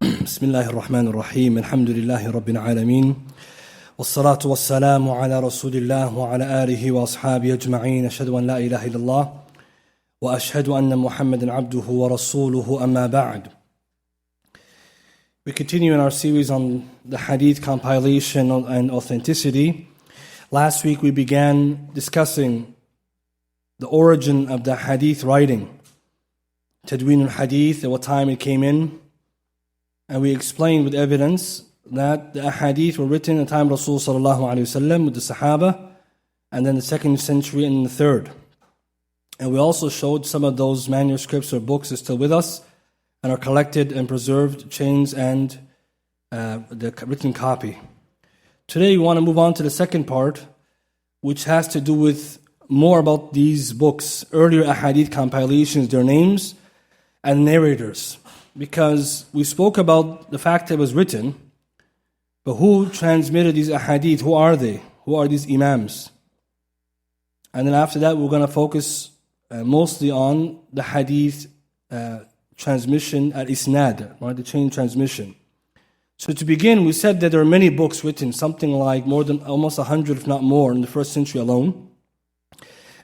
بسم الله الرحمن الرحيم الحمد لله رب العالمين والصلاة والسلام على رسول الله وعلى آله وأصحابه أجمعين أشهد أن لا إله إلا الله وأشهد أن محمدا عبده ورسوله أما بعد. We continue in our series on the Hadith compilation and authenticity. Last week we began discussing the origin of the Hadith writing, Tadween al-Hadith, at what time it came in. And we explained with evidence that the Hadith were written at the time of Rasul sallallahu alayhi wasallam with the Sahaba, and then the 2nd century and the 3rd. And we also showed some of those manuscripts or books are still with us and are collected and preserved, chains and the written copy. Today we want to move on to the second part, which has to do with more about these books, earlier Ahadith compilations, their names and narrators. Because we spoke about the fact that it was written, but who transmitted these ahadith? Who are they? Who are these imams? And then after that, we're going to focus mostly on the hadith transmission at isnad, right? The chain transmission. So to begin, we said that there are many books written, something like more than almost 100, if not more, in the 1st century alone.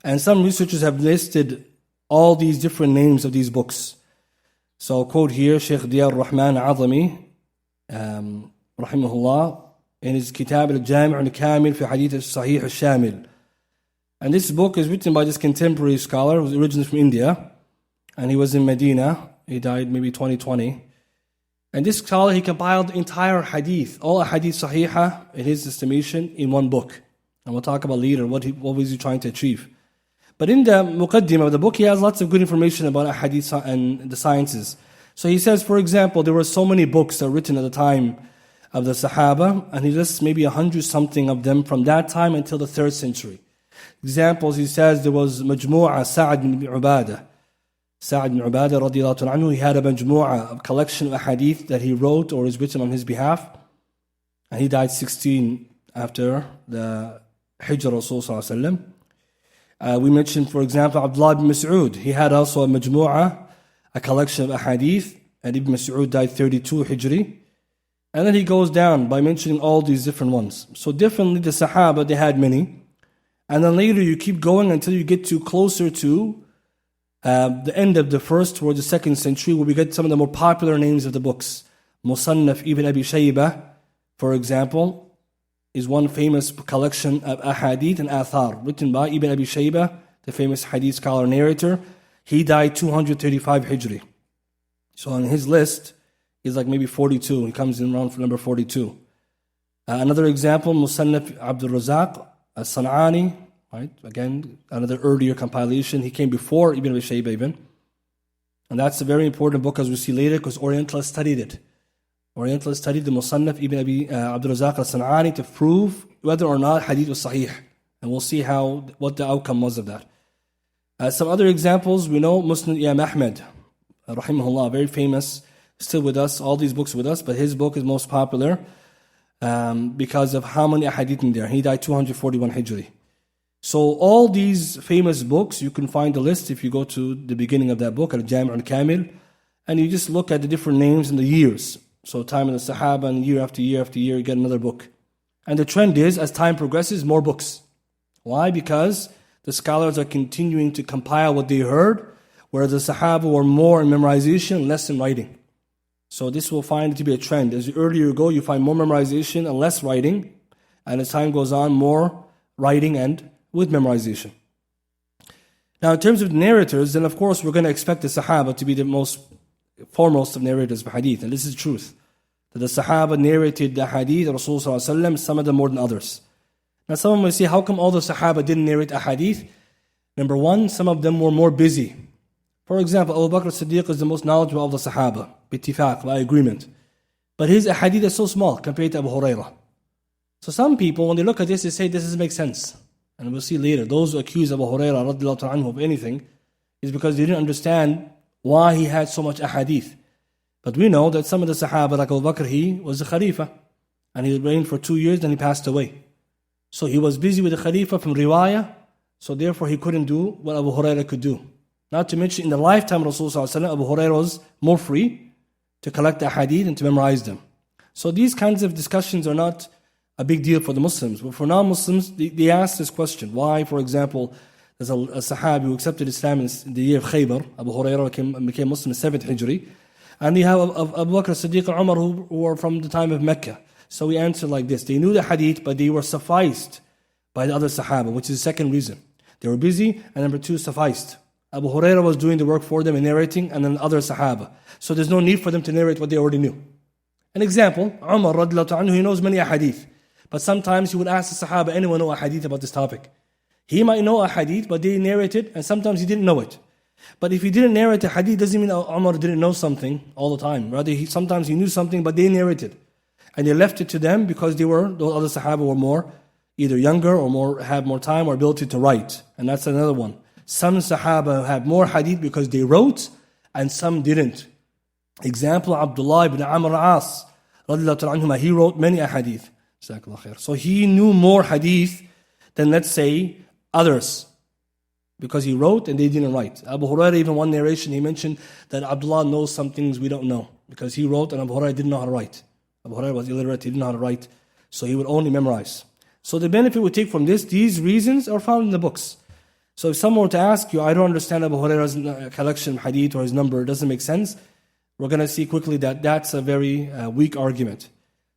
And some researchers have listed all these different names of these books. So I'll quote here Sheikh Diyar Rahman Azami, rahimahullah, in his Kitab al-Jami' al-Kamil fi Hadith al-Sahih al-Shamil. And this book is written by this contemporary scholar who was originally from India, and he was in Medina. He died maybe 2020. And this scholar, he compiled the entire hadith, all hadith sahihah, in his estimation, in one book. And we'll talk about later what was he trying to achieve. But in the muqaddimah of the book, he has lots of good information about hadith and the sciences. So he says, for example, there were so many books that were written at the time of the Sahaba, and he lists maybe 100 something of them from that time until the 3rd century. Examples, he says there was Majmu'a Sa'ad bin Ubadah. Sa'ad bin Ubadah radiyallahu anhu, he had a Majmu'a, a collection of hadith that he wrote or is written on his behalf. And he died 16 after the Hijrah Rasul sallallahu alaihi wasallam. We mentioned, for example, Abdul bin Mas'ud. He had also a majmu'ah, a collection of ahadith, and Ibn Mas'ud died 32 Hijri. And then he goes down by mentioning all these different ones. So differently, the Sahaba, they had many. And then later you keep going until you get to closer to the end of the 1st or the 2nd century, where we get some of the more popular names of the books. Musannaf Ibn Abi Shaybah, for example, is one famous collection of ahadith and athar written by Ibn Abi Shaybah, the famous hadith scholar narrator. He died 235 Hijri. So on his list, he's like maybe 42. He comes in around for number 42. Another example, Musannaf Abdul Razak al-San'ani, right? Again, another earlier compilation. He came before Ibn Abi Shaybah even. And that's a very important book, as we see later, because Orientalists studied it. Orientalists studied the Musannaf Ibn Abi Abdul Razak al-San'ani to prove whether or not hadith was sahih. And we'll see what the outcome was of that. Some other examples, we know Musnad Imam Ahmad, rahimahullah, very famous, still with us, all these books with us, but his book is most popular because of how many hadith in there. He died 241 Hijri. So all these famous books, you can find the list if you go to the beginning of that book, Al-Jami' al-Kamil, and you just look at the different names and the years. So time in the Sahaba, and year after year after year, you get another book. And the trend is, as time progresses, more books. Why? Because the scholars are continuing to compile what they heard, whereas the Sahaba were more in memorization, less in writing. So this will find it to be a trend. As earlier you go, you find more memorization and less writing. And as time goes on, more writing and with memorization. Now in terms of narrators, then of course we're going to expect the Sahaba to be the most foremost of narrators of hadith, and this is truth, that the Sahaba narrated the hadith of Rasulullah, some of them more than others. Now someone may say, how come all the Sahaba didn't narrate a hadith? Number one, some of them were more busy. For example, Abu Bakr as-Siddiq is the most knowledgeable of the Sahaba, bittifaq, by agreement. But his hadith is so small compared to Abu Hurairah. So some people, when they look at this, they say, this doesn't make sense. And we'll see later, those who accuse Abu Hurairah radiyallahu anhu of anything, is because they didn't understand why he had so much ahadith. But we know that some of the Sahaba, like Abu Bakr, he was a Khalifa. And he reigned for 2 years, then he passed away. So he was busy with the Khalifa from riwayah, so therefore he couldn't do what Abu Hurairah could do. Not to mention, in the lifetime of Rasulullah, Abu Hurairah was more free, to collect the hadith and to memorize them. So these kinds of discussions are not a big deal for the Muslims. But for non-Muslims, they ask this question. Why, for example, there's a Sahabi who accepted Islam in the year of Khaybar. Abu Hurairah became Muslim in 7th Hijri. And they have Abu Bakr, Siddiq, and Umar who were from the time of Mecca. So we answer like this. They knew the hadith, but they were sufficed by the other Sahaba, which is the second reason. They were busy, and number two, sufficed. Abu Hurairah was doing the work for them and narrating, and then other Sahaba. So there's no need for them to narrate what they already knew. An example, Umar radiallahu anhu, he knows many ahadith. But sometimes he would ask the Sahaba, anyone know a hadith about this topic? He might know a hadith, but they narrate it, and sometimes he didn't know it. But if he didn't narrate a hadith, doesn't mean Umar didn't know something all the time. Rather, sometimes he knew something, but they narrated. And they left it to them because those other Sahaba were more, either younger or had more time or ability to write. And that's another one. Some Sahaba have more hadith because they wrote, and some didn't. Example, Abdullah ibn Amr al-As, he wrote many hadith. So he knew more hadith than, let's say, others. Because he wrote and they didn't write. Abu Hurairah, even one narration, he mentioned that Abdullah knows some things we don't know. Because he wrote and Abu Hurairah didn't know how to write. Abu Hurairah was illiterate, he didn't know how to write. So he would only memorize. So the benefit we take from this, these reasons are found in the books. So if someone were to ask you, I don't understand Abu Hurairah's collection of hadith or his number, it doesn't make sense, we're going to see quickly that that's a very weak argument.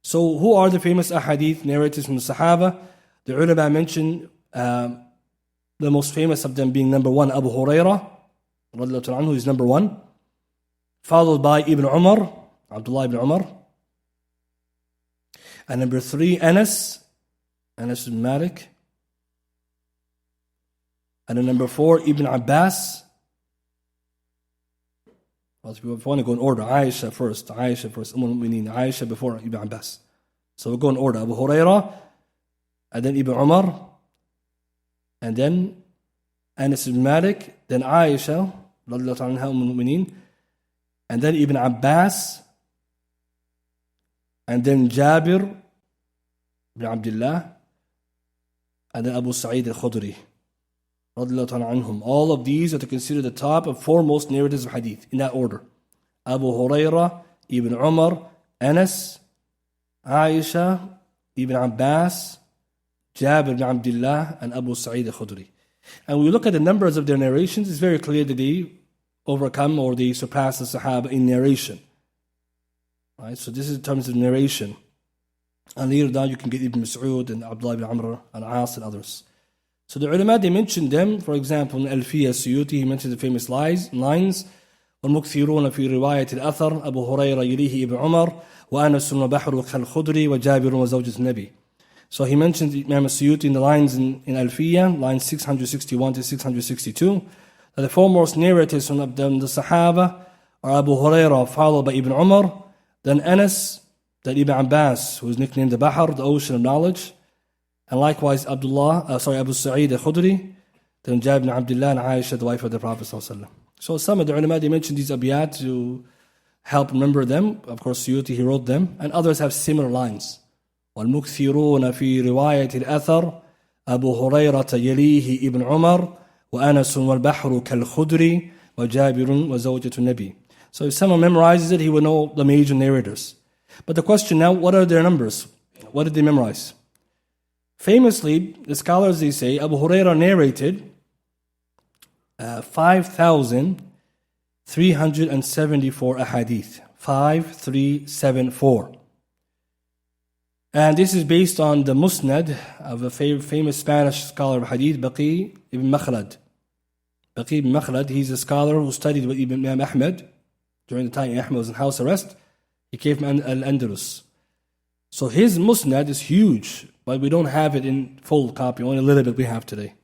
So who are the famous ahadith narrators from the Sahaba? The ulama mentioned the most famous of them being number one, Abu Hurairah, who is number one, followed by Ibn Umar, Abdullah ibn Umar, and number three, Anas ibn Malik, and then number four, Ibn Abbas. If you want to go in order, Aisha first, Aisha before Ibn Abbas. So we'll go in order, Abu Hurairah, and then Ibn Umar, and then Anas ibn Malik, then Aisha, and then Ibn Abbas, and then Jabir ibn Abdullah, and then Abu Sa'id al-Khudri. All of these are to consider the top of foremost narrators of hadith, in that order. Abu Hurairah, Ibn Umar, Anas, Aisha, Ibn Abbas, Jabir ibn Abdullah, and Abu Sa'id al-Khudri. And when we look at the numbers of their narrations, it's very clear that they overcome or they surpass the Sahaba in narration. Right? So this is in terms of narration. And later down you can get Ibn Mas'ud and Abdullah ibn Amr and As and others. So the ulama, they mentioned them. For example, in Al-Fiyah Suyuti, he mentioned the famous lines. وَالْمُكْثِرُونَ فِي رِوَايَةِ الْأَثَرِ أَبُو هُرَيْرَ يَلِيهِ إِبْنُ عُمَرَ وَأَنَسٌ وَبَحْرُ كَالْخُدْرِ وَجَابِرٌ وَزَوْجَةُ النَّبِي. So he mentioned Imam Suyuti in the lines in Al-Fiyah, lines 661 to 662, that the foremost narrators from the Sahaba are Abu Hurairah, followed by Ibn Umar, then Anas, then Ibn Abbas, who is nicknamed the Bahr, the ocean of knowledge, and likewise Abu Sa'id al-Khudri, then Jabir ibn Abdullah and Aisha, the wife of the Prophet ﷺ. So some of the ulama, they mentioned these abiyat to help remember them. Of course, Suyuti, he wrote them, and others have similar lines. وَالْمُكْثِرُونَ فِي رِوَايَةِ الْأَثَرِ أَبُو هُرَيْرَةَ يَلِيهِ إِبْنُ عُمَرَ وَأَنَسٌ وَالْبَحْرُ كَالْخُدْرِ وَجَابِرٌ وَزَوْجَةُ النَّبِي. So if someone memorizes it, he will know the major narrators. But the question now, what are their numbers? What did they memorize? Famously, the scholars, they say, Abu Hurairah narrated 5,374 ahadith. 5,374. And this is based on the Musnad of a famous Spanish scholar of hadith, Baqi ibn Makhlad. Baqi ibn Makhlad, he's a scholar who studied with Imam Ahmed during the time Ahmed was in house arrest. He came from Al-Andalus. So his Musnad is huge, but we don't have it in full copy, only a little bit we have today.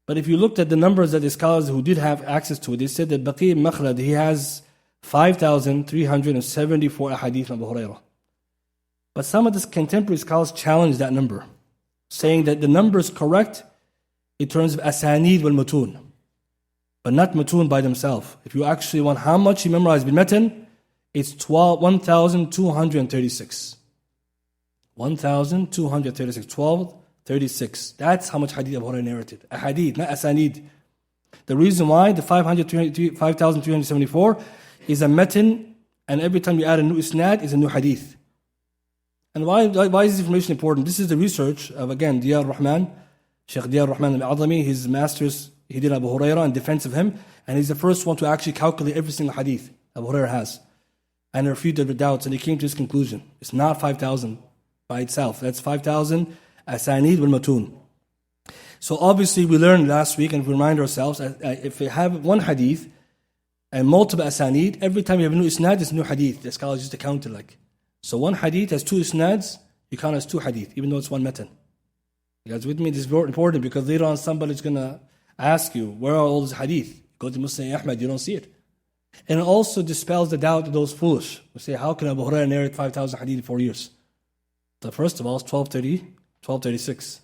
But if you looked at the numbers that the scholars who did have access to it, they said that Baqi ibn Makhlad, he has 5,374 ahadith from Abu Hurairah. But some of the contemporary scholars challenge that number, saying that the number is correct in terms of asanid wal mutun, but not mutun by themselves. If you actually want how much he memorized bil matan, it's 1,236. 1,236. 1236. That's how much hadith Abu Hurairah narrated. A hadith, not asanid. The reason why the 5,374 is a matan And every time you add a new isnad, it's a new hadith. And why is this information important? This is the research of, again, Diyar Rahman, Sheikh Diyar Rahman al-Adami. His master's, he did Abu Hurairah in defense of him. And he's the first one to actually calculate every single hadith Abu Hurairah has. And refuted the doubts. And he came to this conclusion. It's not 5,000 by itself. That's 5,000 asanid wal matun. So obviously we learned last week, and we remind ourselves, if we have one hadith and multiple asanid, every time you have a new isnad, it's a new hadith. The scholars used to count it like. So one hadith has two isnads, you count as two hadith, even though it's one matan. You guys with me? This is very important because later on somebody's going to ask you, where are all these hadith? Go to Muslim Ahmad, you don't see it. And it also dispels the doubt of those foolish who say, how can Abu Hurairah narrate 5,000 hadith in 4 years? So first of all, it's 1236.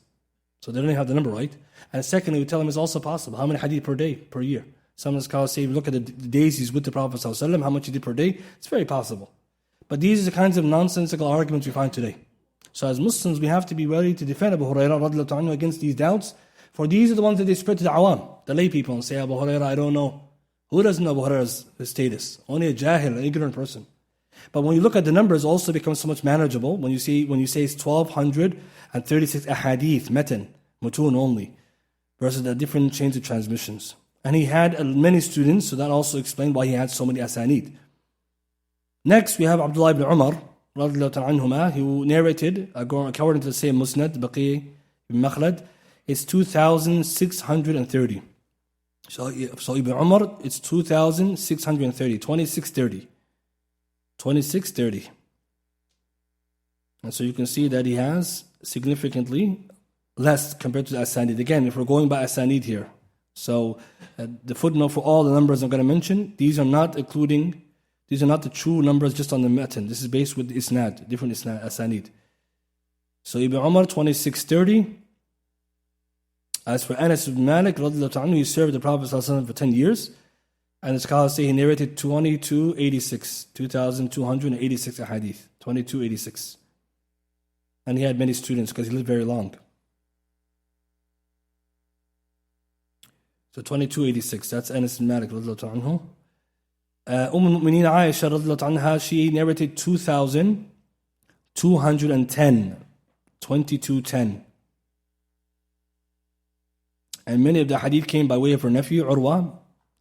So they don't even have the number right. And secondly, we tell them it's also possible. How many hadith per day, per year? Some of the scholars say, look at the days he's with the Prophet ﷺ, how much he did per day. It's very possible. But these are the kinds of nonsensical arguments we find today. So as Muslims, we have to be ready to defend Abu Hurairah radiallahu anhu against these doubts. For these are the ones that they spread to the awam, the lay people, and say, Abu Hurairah, I don't know. Who doesn't know Abu Hurairah's status? Only a jahil, an ignorant person. But when you look at the numbers, it also becomes so much manageable. When you say it's 1,236 ahadith, matan, mutun only, versus the different chains of transmissions. And he had many students, so that also explained why he had so many asanid. Next, we have Abdullah ibn Umar, anhuma, who narrated, according to the same Musnad, Baqi ibn Makhlad, it's 2,630. So Ibn Umar, it's 2,630, 2630. 2630. And so you can see that he has significantly less compared to the asanid. Again, if we're going by asanid here. So the footnote for all the numbers I'm going to mention, these are not the true numbers just on the matan. This is based with the isnad, different isnad, asanid. So Ibn Umar, 2630. As for Anas ibn Malik, he served the Prophet ﷺ for 10 years. And the scholars say he narrated 2,286 ahadith. 2286. And he had many students because he lived very long. So 2286, that's Anas ibn Malik anhu. Al-Mu'mineen Aisha anha, she narrated 2,210. 2210. And many of the hadith came by way of her nephew, Urwa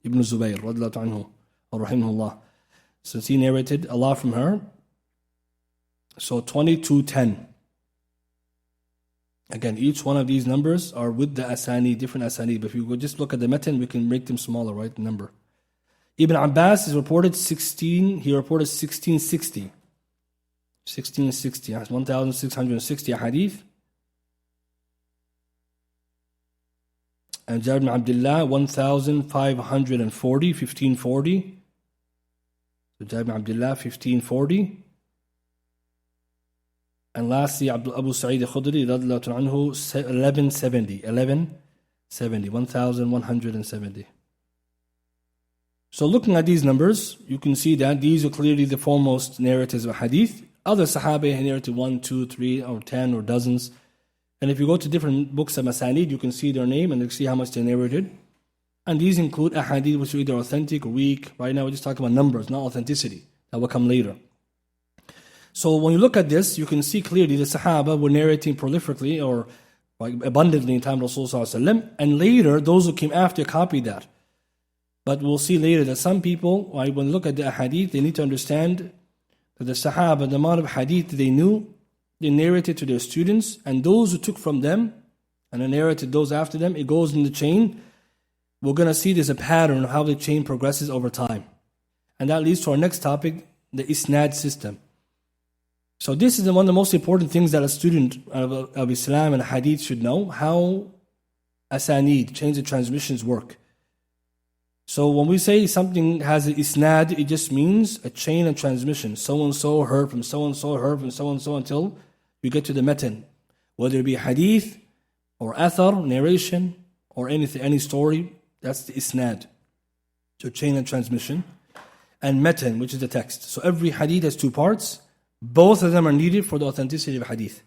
ibn Zubayr, radiyallahu anhu, or rahimahullah. So he narrated a lot from her. So 2210. Again, each one of these numbers are with the asani, different asani. But if you just look at the matan, we can make them smaller, right? The number. Ibn Abbas is reported 1660. 1660, 1,660 hadith. And Jabir ibn Abdullah, 1,540, 1540. So Jabir ibn Abdullah, 1540. And lastly, Abu Sa'id al-Khudri, radiyallahu anhu, 1170, 1,170. So looking at these numbers, you can see that these are clearly the foremost narratives of hadith. Other Sahaba narrated 1, 2, 3, or 10, or dozens. And if you go to different books of Masanid, you can see their name and you can see how much they narrated. And these include ahadith which are either authentic or weak. Right now we're just talking about numbers, not authenticity. That will come later. So when you look at this, you can see clearly the Sahaba were narrating prolifically or abundantly in time of Rasulullah, and later those who came after copied that. But we'll see later that some people, when you look at the hadith, they need to understand that the Sahaba, the amount of hadith they knew, they narrated to their students, and those who took from them and they narrated those after them, it goes in the chain. We're going to see there's a pattern of how the chain progresses over time. And that leads to our next topic, the isnad system. So this is one of the most important things that a student of Islam and hadith should know, how asanid, chains of transmissions, work. So when we say something has an isnad, it just means a chain of transmission. So-and-so heard from so-and-so, heard from so-and-so, until you get to the matan. Whether it be hadith, or athar, narration, or anything, any story, that's the isnad. So chain of transmission. And matan, which is the text. So every hadith has two parts. Both of them are needed for the authenticity of hadith.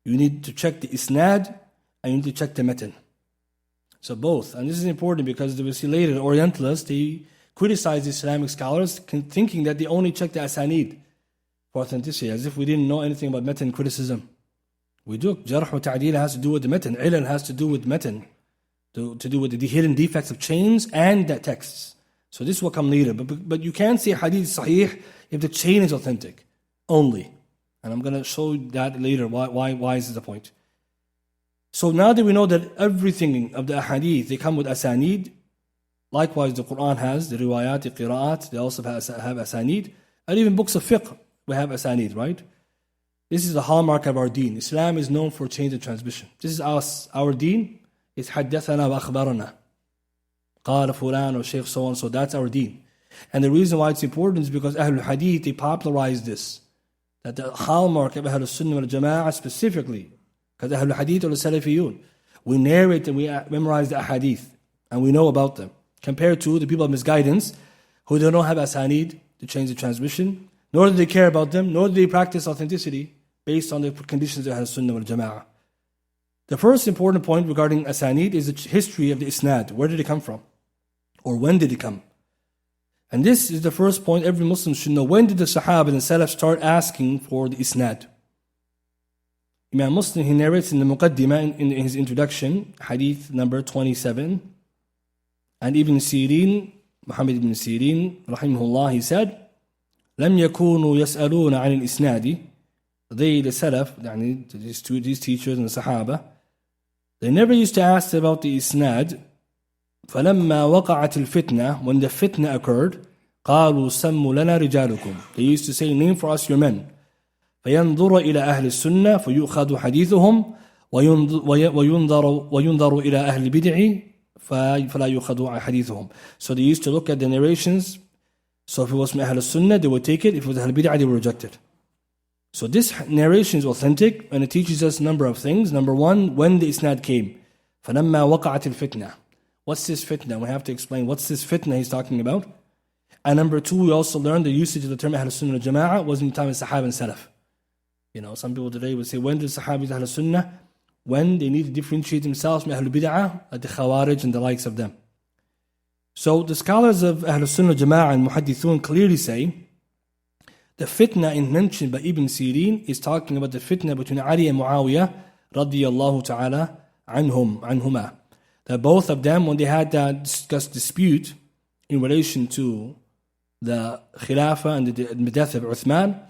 You need to check the isnad, and you need to check the matan. So both. And this is important because we see later, the Orientalists, they criticize the Islamic scholars, thinking that they only check the asanid for authenticity, as if we didn't know anything about matan criticism. We do. Jarh wa ta'deel has to do with the matan. Ilal has to do with matan, to do with the hidden defects of chains and the texts. So this will come later. But you can't say hadith sahih if the chain is authentic only. And I'm going to show that later. Why is this the point? So now that we know that everything of the hadith, they come with asanid, likewise the Quran has, the riwayat, the qira'at, they also have asanid. And even books of fiqh, we have asanid, right? This is the hallmark of our deen. Islam is known for change and transmission. This is us. Our deen is haddathana wa akhbarana. Qala fulan or shaykh so on. So that's our deen. And the reason why it's important is because Ahlul Hadith, they popularized this. That the hallmark of Ahlul Sunnah wal Jama'ah specifically, because Ahlul Hadith are the Salafiyun. We narrate and we memorize the hadith and we know about them. Compared to the people of misguidance who do not have asanid to change the transmission, nor do they care about them, nor do they practice authenticity based on the conditions of Ahlul Sunnah wal Jama'ah. The first important point regarding asanid is the history of the isnad. Where did it come from? Or when did it come? And this is the first point every Muslim should know. When did the Sahaba and Salaf start asking for the isnad? Imam Muslim, he narrates in the Muqaddimah, in his introduction, hadith number 27. And Ibn Sirin, Muhammad ibn Sirin, rahimahullah, he said, لم يكونوا يسألون عن الإسناد. They, the Salaf, these teachers and the Sahaba, they never used to ask about the isnad. فلما وقعت الفتنة, when the fitna occurred, قالوا سموا لنا رجالكم. They used to say, name for us your men. فينظر إلى أهل السنة فيؤخذ حديثهم وينظر إلى أهل البدع فلا يؤخذ حديثهم. So they used to look at the narrations. So if it was from Ahl al-Sunnah, they would take it. If it was Ahl al-Bid'ah, they would reject it. So this narration is authentic and it teaches us a number of things. Number one, when the isnad came. فَلَمَّا وَقَعَتِ الْفِتْنَةِ. What's this fitna? We have to explain what's this fitna he's talking about. And number two, we also learned the usage of the term Ahl al-Sunnah wal Jama'ah was in the time of Sahaba and Salaf. Some people today would say, when did Sahabis Ahl al-Sunnah? When they need to differentiate themselves from Ahl al-Bid'ah, like the Khawarij and the likes of them. So the scholars of Ahl al-Sunnah wal Jama'ah and Muhaddithun clearly say, the fitna mentioned by Ibn Sirin is talking about the fitna between Ali and Muawiyah radiyallahu ta'ala anhuma. That both of them, when they had that dispute in relation to the Khilafah and the death of Uthman,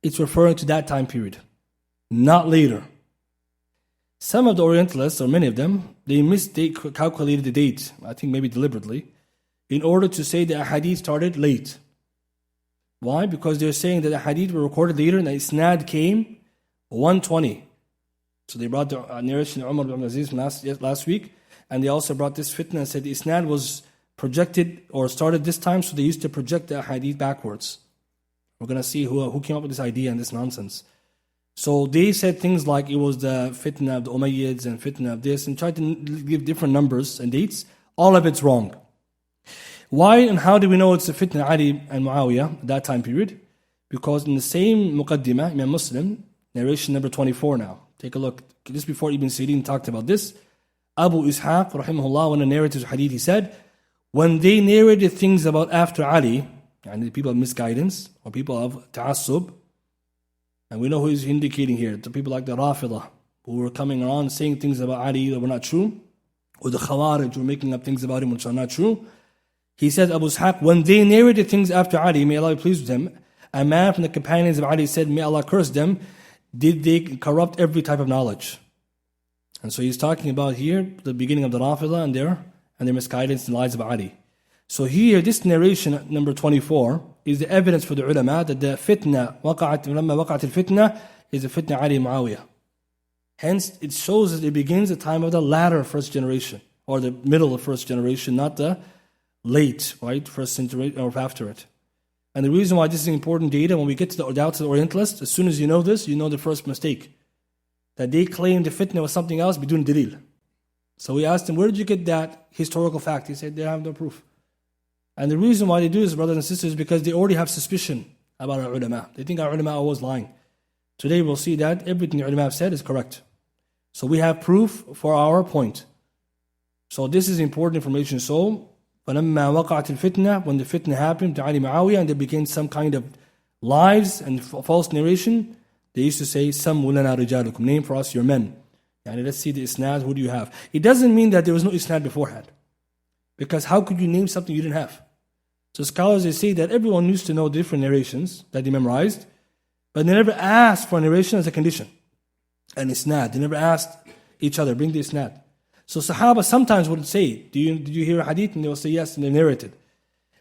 it's referring to that time period, not later. Some of the Orientalists, or many of them, they calculated the date, I think maybe deliberately, in order to say that hadith started late. Why? Because they're saying that the hadith were recorded later and the isnad came 120. So they brought the narration of Umar ibn Aziz last week, and they also brought this fitna and said the isnad was projected or started this time, so they used to project the hadith backwards. We're going to see who came up with this idea and this nonsense. So they said things like it was the fitna of the Umayyads and fitna of this, and tried to give different numbers and dates. All of it's wrong. Why and how do we know it's the fitna Ali and Muawiyah at that time period? Because in the same Muqaddimah, Imam Muslim, narration number 24 now. Take a look. Just before Ibn Sirin talked about this, Abu Ishaq, rahimahullah, when the narrators of hadith, he said, when they narrated things about after Ali, and the people of misguidance, or people of ta'assub, and we know who he's indicating here, the people like the Rafidah, who were coming around saying things about Ali that were not true, or the Khawarij who were making up things about him which are not true. He says, Abu Ishaq, when they narrated things after Ali, may Allah be pleased with him, a man from the companions of Ali said, may Allah curse them, did they corrupt every type of knowledge? And so he's talking about here, the beginning of the Rafidah and their misguidance in the lives of Ali. So here, this narration, number 24, is the evidence for the ulama that the fitna, لما وقعت الفتنة, is the fitna Ali Muawiyah. Hence, it shows that it begins the time of the latter first generation, or the middle of first generation, not the late, right, first century or after it. And the reason why this is important data, when we get to the doubts of the Orientalists, as soon as you know this, you know the first mistake. That they claimed the fitna was something else, bidun dalil. So we asked them, where did you get that historical fact? He said, they have no proof. And the reason why they do this, brothers and sisters, is because they already have suspicion about our ulama. They think our ulama are always lying. Today we'll see that everything the ulama have said is correct. So we have proof for our point. So this is important information. So فَلَمَّا وَقَعَتِ الْفِتْنَةِ When the fitna happened to Ali Muawiyah and there became some kind of lies and false narration, they used to say, سَمُّ لَنَا رِجَالُكُمْ Name for us your men. Yani let's see the isnad, who do you have? It doesn't mean that there was no isnad beforehand. Because how could you name something you didn't have? So scholars, they say that everyone used to know different narrations that they memorized, but they never asked for a narration as a condition. And isnad, they never asked each other, bring the isnad. So Sahaba sometimes would say, did you hear a hadith? And they will say yes, and they narrated.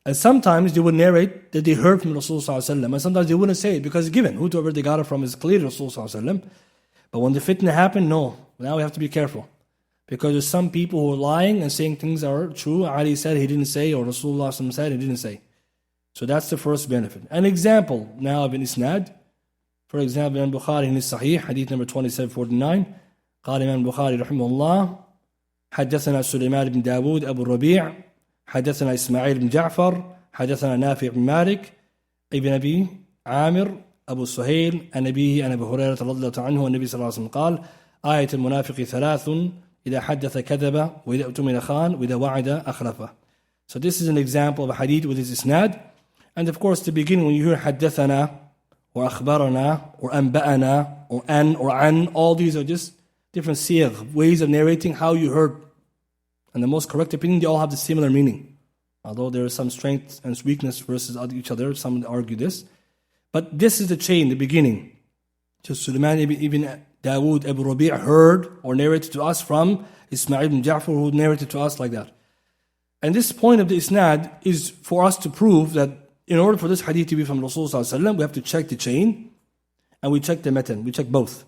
And sometimes they would narrate that they heard from Rasulullah ﷺ, and sometimes they wouldn't say it because it's given. Whoever they got it from is clearly Rasulullah ﷺ. But when the fitna happened, no. Now we have to be careful. Because there's some people who are lying and saying things are true. Ali said he didn't say, or Rasulullah ﷺ said he didn't say. So that's the first benefit. An example now of an isnad. For example, in Bukhari in his Sahih, hadith number 2749, قال Imam Bukhari رحمه الله حدثنا سليمان بن داود أبو الربيع حدثنا إسماعيل بن جعفر حدثنا نافع بن مالك ابن أبي عامر أبو سهيل عن أبيه عن أبي هريرة رضي الله عنه والنبي صلى الله عليه وسلم قال آية المنافق ثلاث إذا حدث كذب وإذا أؤتمن خان وإذا وعد أخلفه. So this is an example of a hadith with its isnad. And of course, the beginning when you hear حدثنا or أخبرنا or أنبأنا or أن or عن, all these are just different siyagh, ways of narrating how you heard. And the most correct opinion, they all have the similar meaning. Although there is some strength and weakness versus each other, some argue this. But this is the chain, the beginning. So Sulaymaan ibn Dawood Abu Rabi' heard or narrated to us from Ismail ibn Ja'far, who narrated to us like that. And this point of the isnad is for us to prove that in order for this hadith to be from Rasulullah, we have to check the chain and we check the matan, we check both.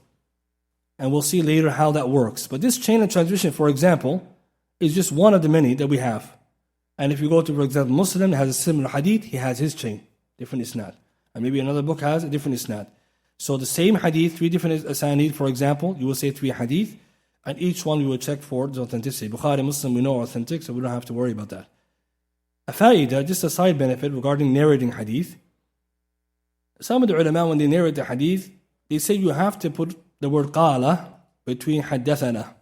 And we'll see later how that works. But this chain of transmission, for example, is just one of the many that we have. And if you go to, for example, Muslim has a similar hadith, he has his chain, different isnad. And maybe another book has a different isnad. So the same hadith, three different asanid, for example, you will say three hadith, and each one we will check for its authenticity. Bukhari, Muslim, we know are authentic, so we don't have to worry about that. A fa'idah, just a side benefit regarding narrating hadith. Some of the ulama, when they narrate the hadith, they say you have to put the word qala between حدثنا.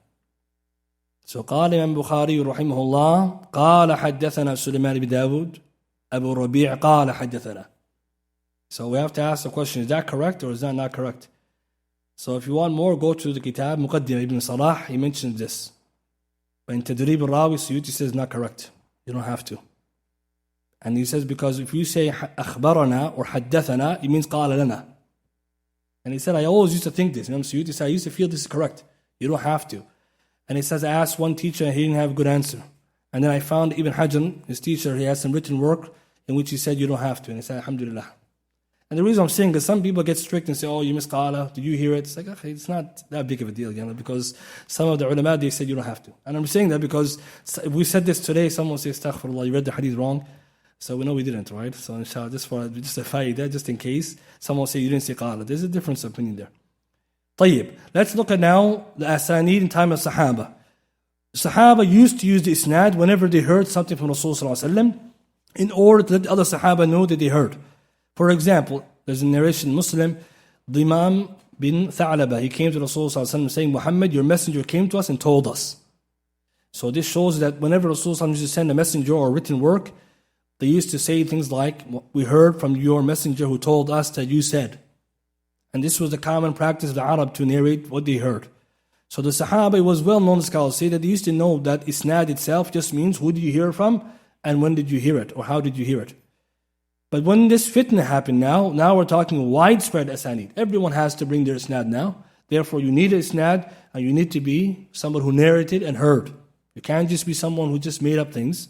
So قال Imam Bukhari رحمه الله قال حدثنا سليمان بن داود أبو الربيع قال حدثنا. So we have to ask the question, is that correct or is that not correct? So if you want more, go to the kitab Muqaddimah Ibn Salah, he mentions this. But in Tadrib al-Rawi, Suyuti says not correct. You don't have to. And he says because if you say أخبرنا or حدثنا, it means قال لنا. And he said, I always used to think this. Imam Suyuti said, I used to feel this is correct. You don't have to. And he says, I asked one teacher and he didn't have a good answer. And then I found Ibn Hajar, his teacher, he has some written work in which he said, you don't have to. And he said, Alhamdulillah. And the reason I'm saying is some people get strict and say, oh, you missed qala, did you hear it? It's like, okay, it's not that big of a deal, because some of the ulama, they said you don't have to. And I'm saying that because if we said this today, someone will say, astaghfirullah, you read the hadith wrong. So we know we didn't, right? So inshallah, just a fa'idah, just in case someone will say you didn't say qala. There's a difference of opinion there. طيب, let's look at now the asanid in time of Sahaba. Sahaba used to use the isnad whenever they heard something from Rasulullah in order to let the other Sahaba know that they heard. For example, there's a narration in Muslim, the Imam bin Tha'laba, he came to Rasulullah saying, Muhammad, your messenger came to us and told us. So this shows that whenever Rasulullah used to send a messenger or written work, they used to say things like, we heard from your messenger who told us that you said. And this was the common practice of the Arab to narrate what they heard. So the Sahaba, it was well known, scholars say, that they used to know that isnad itself just means who did you hear from and when did you hear it or how did you hear it. But when this fitna happened now we're talking widespread asanid. Everyone has to bring their isnad now. Therefore you need an isnad and you need to be someone who narrated and heard. You can't just be someone who just made up things.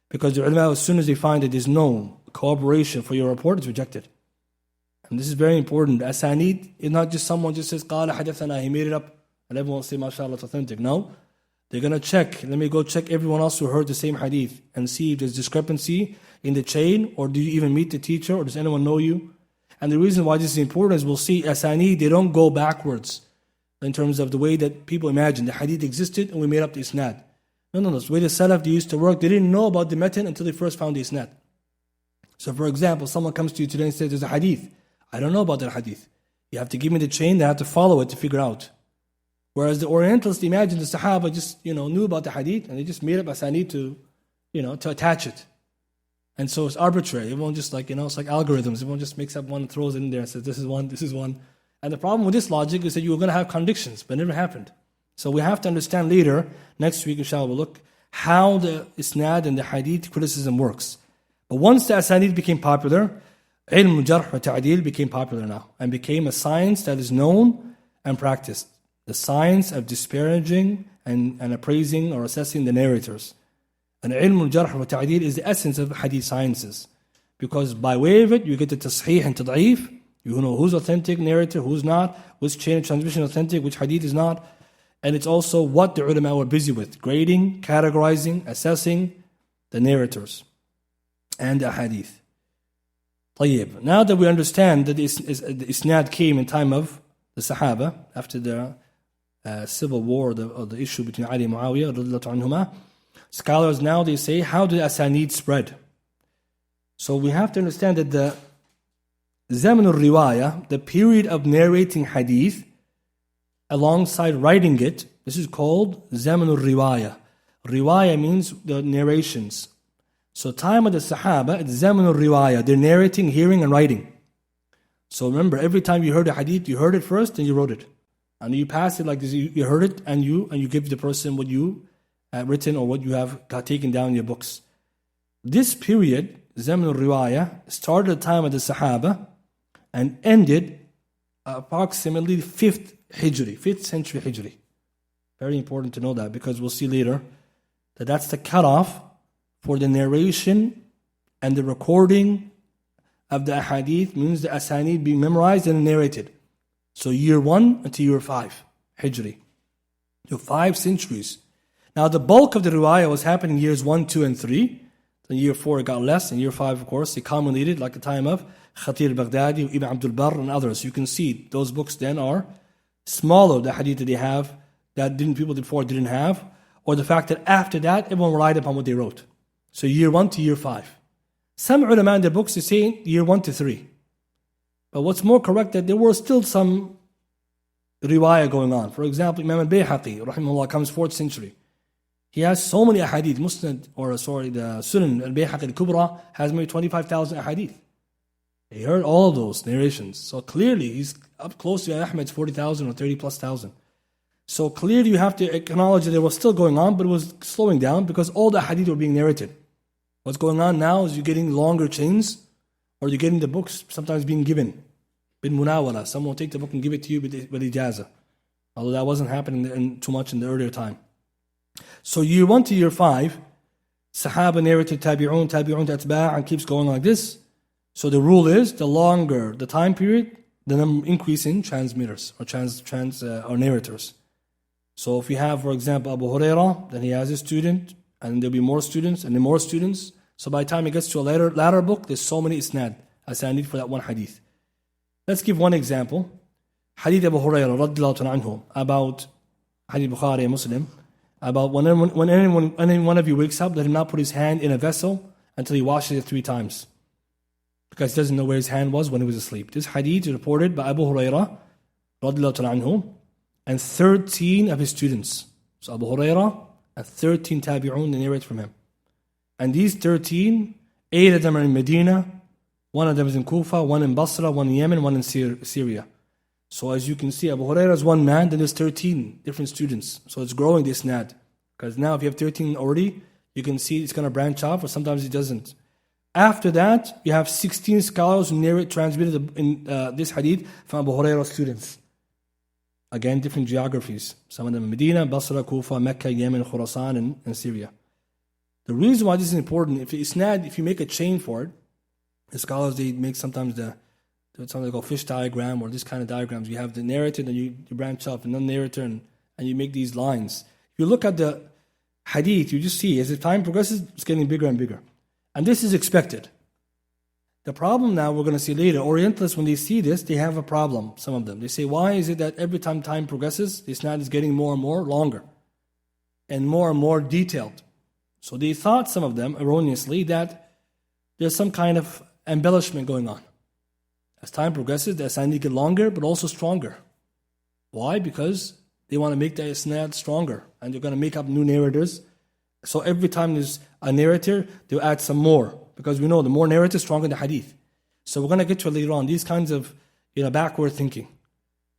Because the ulama, as soon as they find that there's no corroboration for your report, it's rejected. And this is very important. Asanid is not just someone just says, قال حدثنا, he made it up, and everyone will say, mashallah, it's authentic. No. They're going to check. Let me go check everyone else who heard the same hadith and see if there's discrepancy in the chain, or do you even meet the teacher, or does anyone know you? And the reason why this is important is we'll see asanid, they don't go backwards in terms of the way that people imagine. The hadith existed and we made up the isnad. No. The way the Salaf, they used to work, they didn't know about the matan until they first found the isnad. So for example, someone comes to you today and says, there's a hadith. I don't know about that hadith. You have to give me the chain, they have to follow it to figure out. Whereas the Orientalists, imagine the Sahaba just, knew about the hadith and they just made up asanid to to attach it. And so it's arbitrary. Everyone just it's like algorithms. Everyone just makes up one and throws it in there and says, this is one, this is one. And the problem with this logic is that you're going to have contradictions, but it never happened. So we have to understand later, next week inshallah, we'll look how the isnad and the hadith criticism works. But once the asanid became popular, ilm jarh wa ta'dil became popular now and became a science that is known and practiced. The science of disparaging and appraising or assessing the narrators. And ilm jarh wa ta'dil is the essence of hadith sciences. Because by way of it, you get the tasheeh and tad'eef. You know who's authentic narrator, who's not, which chain of transmission is authentic, which hadith is not. And it's also what the ulama were busy with, grading, categorizing, assessing the narrators and the hadith. طيب. Now that we understand that the isnad came in time of the Sahaba, after the civil war, or the issue between Ali and Muawiyah, radiyallahu anhuma, scholars now they say, how did asanid spread? So we have to understand that the zaman al-riwayah, the period of narrating hadith, alongside writing it, this is called zaman al-riwayah. Riwayah means the narrations. So time of the Sahaba, it's zaman al-riwayah. They're narrating, hearing, and writing. So remember, every time you heard a hadith, you heard it first and you wrote it. And you pass it like this, you heard it and you give the person what you have written or what you have taken down in your books. This period, zaman al-riwayah, started at the time of the Sahaba and ended approximately 5th century Hijri. Very important to know that, because we'll see later that that's the cutoff for the narration and the recording of the ahadith, means the asanid being memorized and narrated. So year 1 until year 5 Hijri. So 5 centuries. Now the bulk of the riwayah was happening in years 1, 2, and 3. Then year 4 it got less, and year 5 of course it culminated like the time of Qaadir al-Baghdadi, Ibn Abdul Barr, and others. You can see those books then are smaller, the hadith that they have that people before didn't have, or the fact that after that everyone relied upon what they wrote. So year 1 to year 5. Some ulama in their books they say year 1 to 3. But what's more correct that there were still some riwayah going on. For example, Imam al-Bayhaqi, rahimahullah, comes 4th century. He has so many ahadith. The Sunan al-Bayhaqi al-Kubra has maybe 25,000 ahadith. He heard all of those narrations. So clearly he's up close to Ahmed's 40,000 or 30 plus thousand. So clearly you have to acknowledge that it was still going on, but it was slowing down because all the hadith were being narrated. What's going on now is you're getting longer chains, or you're getting the books sometimes being given. Bin munawala, someone will take the book and give it to you with ijaza. Although that wasn't happening too much in the earlier time. So year 1 to year 5, Sahaba narrated tabi'un to atba' and keeps going like this. So the rule is, the longer the time period, the number increase in transmitters or narrators. So if you have, for example, Abu Hurairah, then he has a student, and there'll be more students, and then more students. So by the time it gets to a later book, there's so many asanid for that one hadith. Let's give one example. Hadith Abu Hurairah radiyallahu anhu, about Hadith Bukhari and Muslim, about when any one of you wakes up, let him not put his hand in a vessel until he washes it 3 times. Because he doesn't know where his hand was when he was asleep. This hadith is reported by Abu Hurairah radiyallahu anhu and 13 of his students. So Abu Hurairah and 13 tabi'un narrate from him. And these 13, 8 of them are in Medina, 1 of them is in Kufa, 1 in Basra, 1 in Yemen, 1 in Syria. So as you can see, Abu Hurairah is one man, then there's 13 different students. So it's growing this isnad. Because now if you have 13 already, you can see it's going to branch off, or sometimes it doesn't. After that, you have 16 scholars who transmitted in this hadith from Abu Hurairah's students. Again, different geographies. Some of them in Medina, Basra, Kufa, Mecca, Yemen, Khurasan, and Syria. The reason why this is important, if you make a chain for it, the scholars, they make sometimes something like a fish diagram or this kind of diagrams. You have the narrator, and you branch off, and then narrator, and you make these lines. If you look at the hadith, you just see as the time progresses, it's getting bigger and bigger. And this is expected. The problem now, we're going to see later, Orientalists, when they see this, they have a problem, some of them. They say, why is it that every time progresses, the isnad is getting more and more longer and more detailed? So they thought, some of them, erroneously, that there's some kind of embellishment going on. As time progresses, the isnad get longer, but also stronger. Why? Because they want to make the isnad stronger, and they're going to make up new narrators, So every time there's a narrator, they'll add some more. Because we know the more narrator, stronger the hadith. So we're going to get to it later on, these kinds of backward thinking.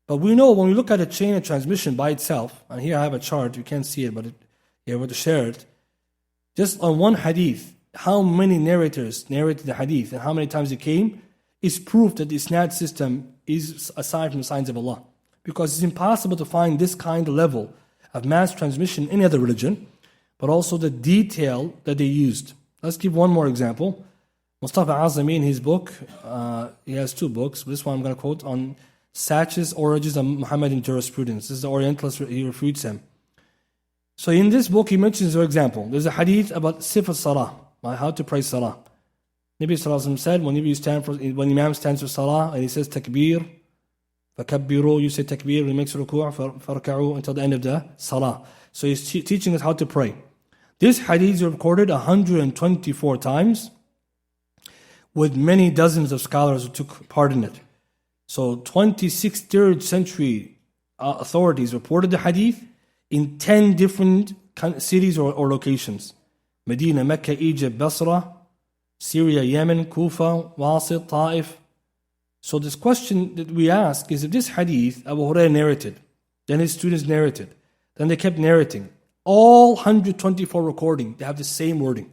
But we know when we look at a chain of transmission by itself, and here I have a chart, you can't see it, but I want to share it. Just on one hadith, how many narrators narrated the hadith and how many times it came is proof that the isnad system is a sign from the signs of Allah. Because it's impossible to find this kind of level of mass transmission in any other religion, but also the detail that they used. Let's give one more example. Mustafa Azami in his book, he has two books. This one I'm going to quote on Sachs' Origins of Muhammadan Jurisprudence. This is the Orientalist, he refutes him. So in this book he mentions, for example, there's a hadith about sifat salah, how to pray salah. Nabi Sallallahu Alaihi Wasallam said, when Imam stands for salah and he says takbir, fakabbiru, you say takbir, he makes ruku' farka'u until the end of the salah. So he's teaching us how to pray. This hadith is recorded 124 times with many dozens of scholars who took part in it. So 26 3rd century authorities reported the hadith in 10 different cities or locations. Medina, Mecca, Egypt, Basra, Syria, Yemen, Kufa, Wasit, Ta'if. So this question that we ask is, if this hadith Abu Hurairah narrated, then his students narrated, then they kept narrating, all 124 recording, they have the same wording.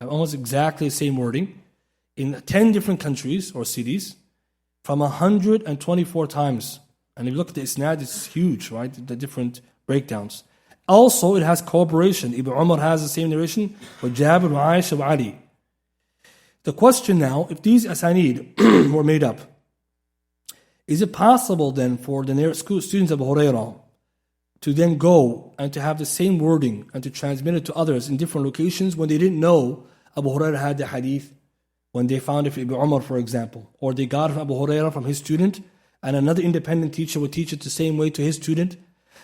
Almost exactly the same wording in 10 different countries or cities from 124 times. And if you look at the isnad, it's huge, right? The different breakdowns. Also, it has cooperation. Ibn Umar has the same narration with Jabir, Aisha, Ali. The question now, if these asanid were made up, is it possible then for the students of Abu Hurairah to then go and to have the same wording and to transmit it to others in different locations when they didn't know Abu Hurairah had the hadith, when they found it from Ibn Umar, for example, or they got it from Abu Hurairah from his student, and another independent teacher would teach it the same way to his student?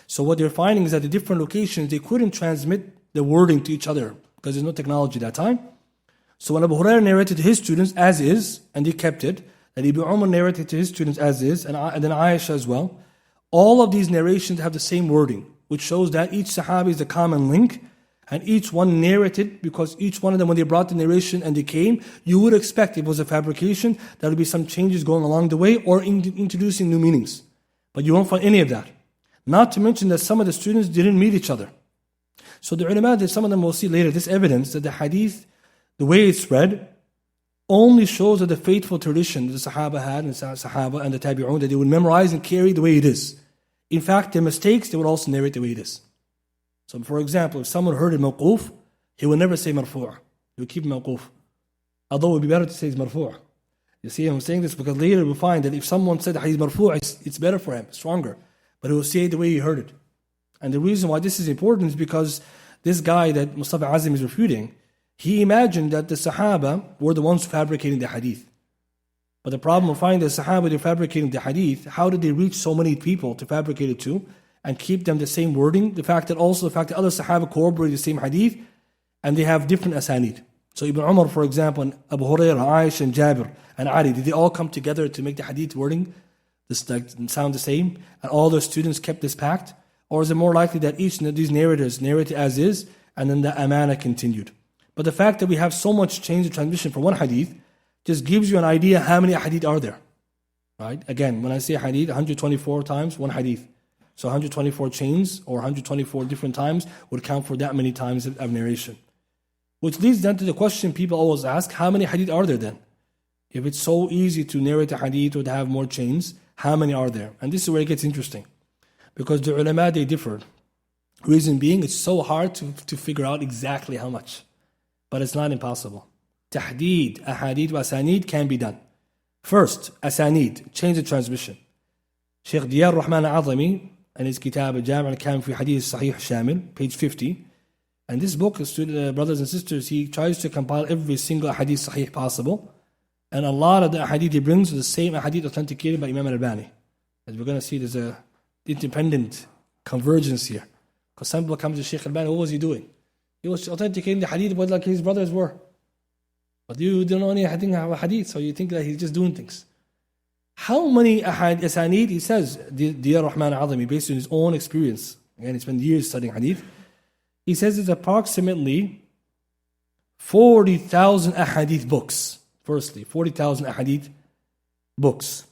So what they're finding is that the different locations, they couldn't transmit the wording to each other because there's no technology at that time. So when Abu Hurairah narrated to his students as is, and they kept it, and Ibn Umar narrated to his students as is, and then Aisha as well, all of these narrations have the same wording, which shows that each Sahabi is a common link, and each one narrated, because each one of them, when they brought the narration and they came, you would expect if it was a fabrication, there would be some changes going along the way or introducing new meanings. But you won't find any of that. Not to mention that some of the students didn't meet each other. So the ulama, some of them will see later, this evidence that the hadith, the way it's read, only shows that the faithful tradition that the Sahaba had, and Sahaba and the Tabi'un, that they would memorize and carry the way it is. In fact, their mistakes, they would also narrate the way it is. So for example, if someone heard it mawquf, he would never say marfu'. He would keep it mawquf. Although it would be better to say it's marfu'. You see, I'm saying this because later we'll find that if someone said hadith marfu', it's better for him, stronger. But he will say it the way he heard it. And the reason why this is important is because this guy that Mustafa Azim is refuting, he imagined that the Sahaba were the ones fabricating the hadith. But the problem we find is the Sahaba, they're fabricating the hadith. How did they reach so many people to fabricate it to and keep them the same wording? The fact that other Sahaba corroborate the same hadith and they have different asanid. So Ibn Umar, for example, and Abu Hurairah, Aisha, and Jabir, and Ali, did they all come together to make the hadith wording sound the same? And all their students kept this pact? Or is it more likely that each of these narrators narrated as is and then the amana continued? But the fact that we have so much change of transmission for one hadith just gives you an idea how many hadith are there. Right? Again, when I say hadith, 124 times, one hadith. So 124 chains or 124 different times would count for that many times of narration. Which leads then to the question people always ask, how many hadith are there then? If it's so easy to narrate a hadith or to have more chains, how many are there? And this is where it gets interesting. Because the ulama, they differ. Reason being, it's so hard to figure out exactly how much. But it's not impossible. Tahdid, ahadith, wa asanid can be done. First, asanid, change the transmission. Sheikh Diyar Rahman Al-Azami, in his kitab Al-Jami' al-Kamil fi Hadith Sahih Shamil, page 50. And this book, brothers and sisters, he tries to compile every single hadith sahih possible. And a lot of the hadith he brings is the same hadith authenticated by Imam Al-Albani. As we're going to see, there's an independent convergence here. Because some people come to Sheikh Al-Albani, what was he doing? He was authenticating the hadith but like his brothers were. But you don't know any hadith, so you think that he's just doing things. How many asanid? He says, Diyar Rahman Al-Azami, based on his own experience. Again, he spent years studying hadith. He says it's approximately 40,000 ahadith books. Firstly, 40,000 ahadith books.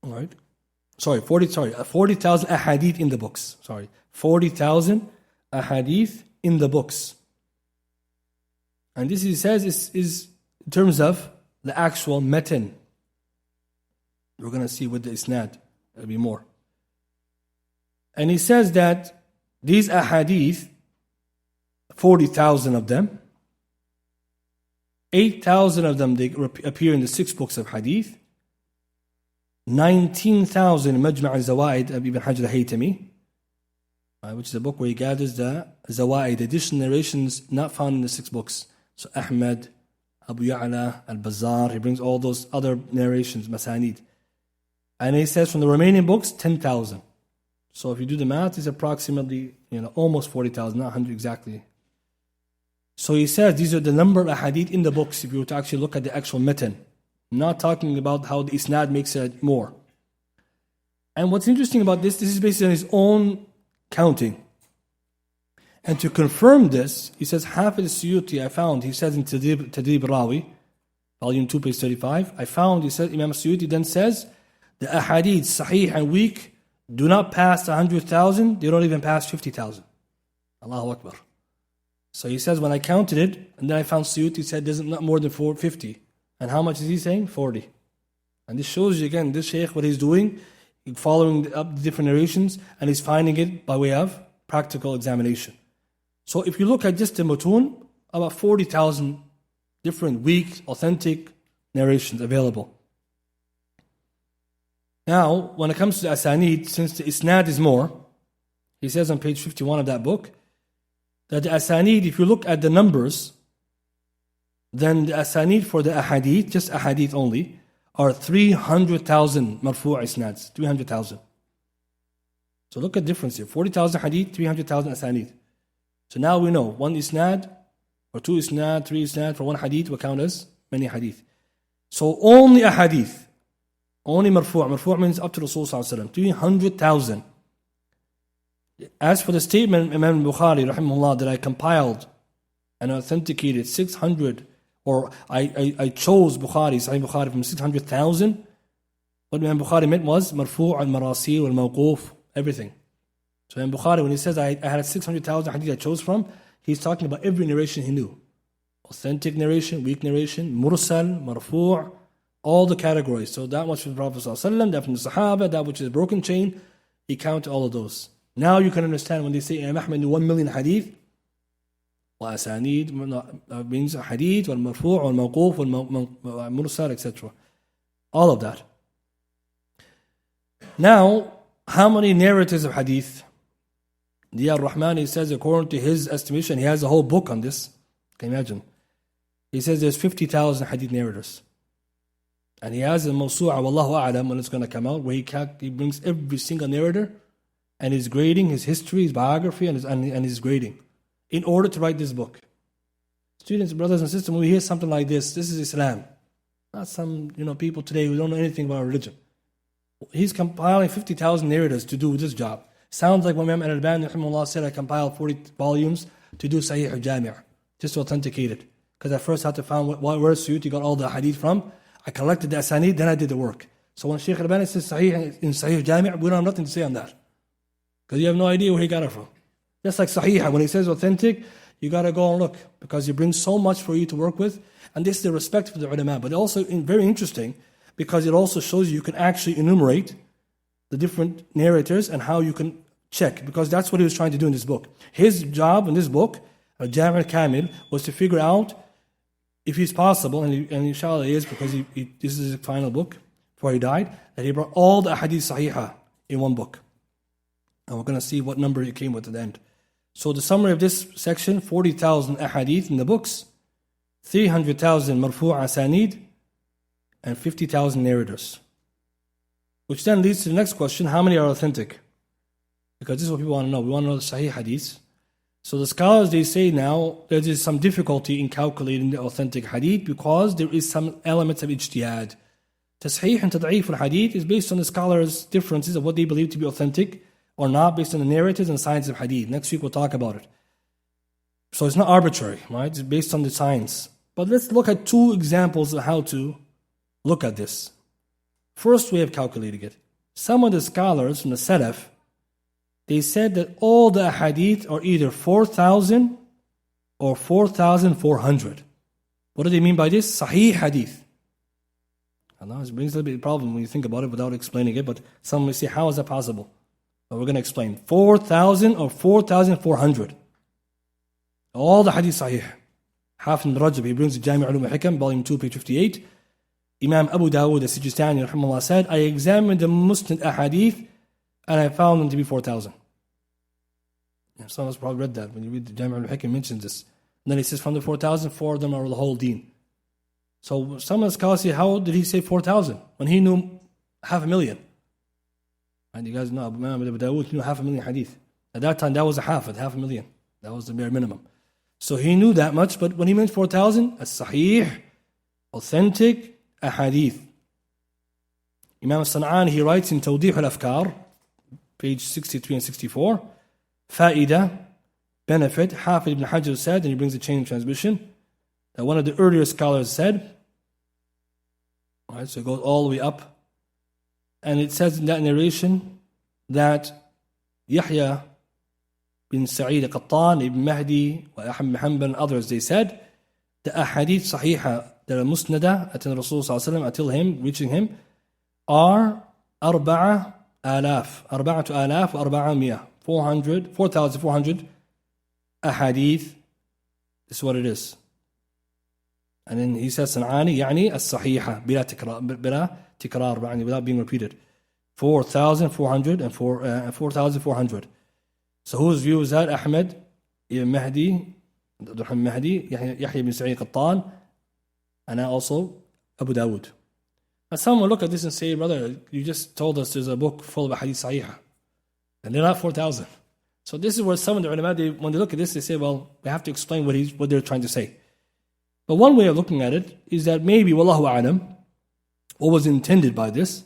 All right. 40,000 ahadith in the books. 40,000 ahadith in the books. And this, he says, is in terms of the actual matan. We're going to see with the isnad, there'll be more. And he says that these ahadith, 40,000 of them, 8,000 of them, they appear in the 6 books of hadith. 19,000 in Majma' al-Zawaid of Ibn Hajar al-Haytami, which is a book where he gathers the Zawaid, additional narrations not found in the 6 books. So Ahmad, Abu Ya'la, Al-Bazzar, he brings all those other narrations, Masanid. And he says from the remaining books, 10,000. So if you do the math, it's approximately, almost 40,000, not 100 exactly. So he says these are the number of ahadith in the books if you were to actually look at the actual matan. Not talking about how the isnad makes it more. And what's interesting about this is based on his own counting. And to confirm this, he says, Hafiz al-Suyuti, I found, he says in Tadrib Rawi, volume 2, page 35, I found, he says, Imam al-Suyuti then says, the ahadith, sahih and weak, do not pass 100,000, they don't even pass 50,000. Allahu Akbar. So he says, when I counted it, and then I found Suyuti said, there's not more than 450. And how much is he saying? 40. And this shows you again, this Shaykh, what he's doing, following up the different narrations, and he's finding it by way of practical examination. So if you look at just the Mutun, about 40,000 different weak, authentic narrations available. Now, when it comes to the Asanid, since the Isnad is more, he says on page 51 of that book, that the Asanid, if you look at the numbers, then the Asanid for the Ahadith, just Ahadith only, are 300,000 marfu' Isnads, 300,000. So look at the difference here, 40,000 Hadith, 300,000 Asanid. So now we know, 1 Isnad, or 2 Isnad, 3 Isnad, for 1 Hadith will count as many Hadith. So only a Hadith, only marfu' means up to Rasul sallallahu alaihi wasallam, 300,000. As for the statement Imam Bukhari rahimahullah that I compiled and authenticated 600, or I chose Sahih Bukhari from 600,000, what Imam Bukhari meant was marfu' al-marasil wal-mawquf, everything. So Imam Bukhari, when he says I had 600,000 hadith I chose from, he's talking about every narration he knew. Authentic narration, weak narration, mursal, marfu', all the categories. So that much from the Prophet ﷺ, that from the Sahaba, that which is a broken chain, he counted all of those. Now you can understand when they say Imam Ahmad knew 1 million hadith, وأسانيد means hadith, والمرفوع, والموقوف, والمرسل, etc. All of that. Now, how many narrators of hadith? Diya al-Rahman, he says, according to his estimation, he has a whole book on this. Can you imagine? He says there's 50,000 hadith narrators. And he has a mawsu'a, wallahu a'lam, when it's going to come out, where he brings every single narrator and his grading, his history, his biography, and his grading, in order to write this book. Students, brothers and sisters, when we hear something like this is Islam. Not some people today who don't know anything about religion. He's compiling 50,000 narrators to do this job. Sounds like when Imam Al-Albani rahimahullah said, I compiled 40 volumes to do Sahih al-Jami', just to authenticate it. Because I first had to find where Suyuti got all the hadith from. I collected the asanid, then I did the work. So when Shaykh Al-Albani says Sahih in Sahih al-Jami', we don't have nothing to say on that. Because you have no idea where he got it from. Just like Sahih, when he says authentic, you got to go and look. Because he brings so much for you to work with. And this is the respect for the ulama. But also very interesting, because it also shows you can actually enumerate the different narrators and how you can check. Because that's what he was trying to do in this book. His job in this book, Al-Jami' al-Kamil, was to figure out if it's possible, and inshallah he is, because this is his final book before he died, that he brought all the hadith sahihah in one book. And we're going to see what number he came with at the end. So the summary of this section, 40,000 ahadith in the books, 300,000 marfu' asanid, and 50,000 narrators. Which then leads to the next question, how many are authentic? Because this is what people want to know. We want to know the sahih hadiths. So the scholars, they say now, there is some difficulty in calculating the authentic hadith because there is some elements of ijtihad. Tasheeh and tad'eef al-hadith is based on the scholars' differences of what they believe to be authentic or not based on the narratives and science of hadith. Next week we'll talk about it. So it's not arbitrary, right? It's based on the science. But let's look at two examples of how to look at this. First way of calculating it. Some of the scholars from the Salaf, they said that all the hadith are either 4,000 or 4,400. What do they mean by this? Sahih hadith. Allah, it brings a little bit of a problem when you think about it without explaining it, but some may say, how is that possible? But we're going to explain. 4,000 or 4,400. All the hadith sahih. Hafiz al-Rajab, he brings the Jami' Ulum al-Hikam, volume 2, page 58. Imam Abu Dawud, the Sijistani, rahimahullah, said, I examined the Musnad ahadith and I found them to be 4,000. Some of us probably read that. When you read the Jami' al-Hikam, mentions this. And then he says, from the 4,000, 4 of them are the whole deen. So some of the scholars say, how did he say 4,000 when he knew 500,000? And you guys know, Imam Abu Dawud knew 500,000 hadith. At that time, that was a hafid, 500,000. That was the bare minimum. So he knew that much, but when he meant 4,000, as-sahih, authentic, ahadith. Imam al-San'ani, he writes in Tawdih al-Afkar, page 63 and 64, Fa'ida, benefit, Hafiz ibn Hajar said, and he brings a chain of transmission, that one of the earlier scholars said, right, so it goes all the way up, and it says in that narration that Yahya bin Sa'id al-Qattan, Ibn Mahdi, Ahmad bin Hanbal and others, they said, the ahadith sahiha, that are musnada at the Rasul until him, reaching him, are 4,000 4,400 ahadith. This is what it is. And then he says, San'ani, يعني الصحيحة, بلا تكرار, without being repeated. 4,400 and 4,400. So whose view is that? Ahmed, Ibn Mahdi, Abdul Mahdi, Yahya bin Sa'id Qattan, and also Abu Dawud. Now some will look at this and say, brother, you just told us there's a book full of hadith sahih, and they're not 4,000. So this is where some of the ulama, when they look at this, they say, well, we have to explain what they're trying to say. But one way of looking at it is that maybe, wallahu a'lam, what was intended by this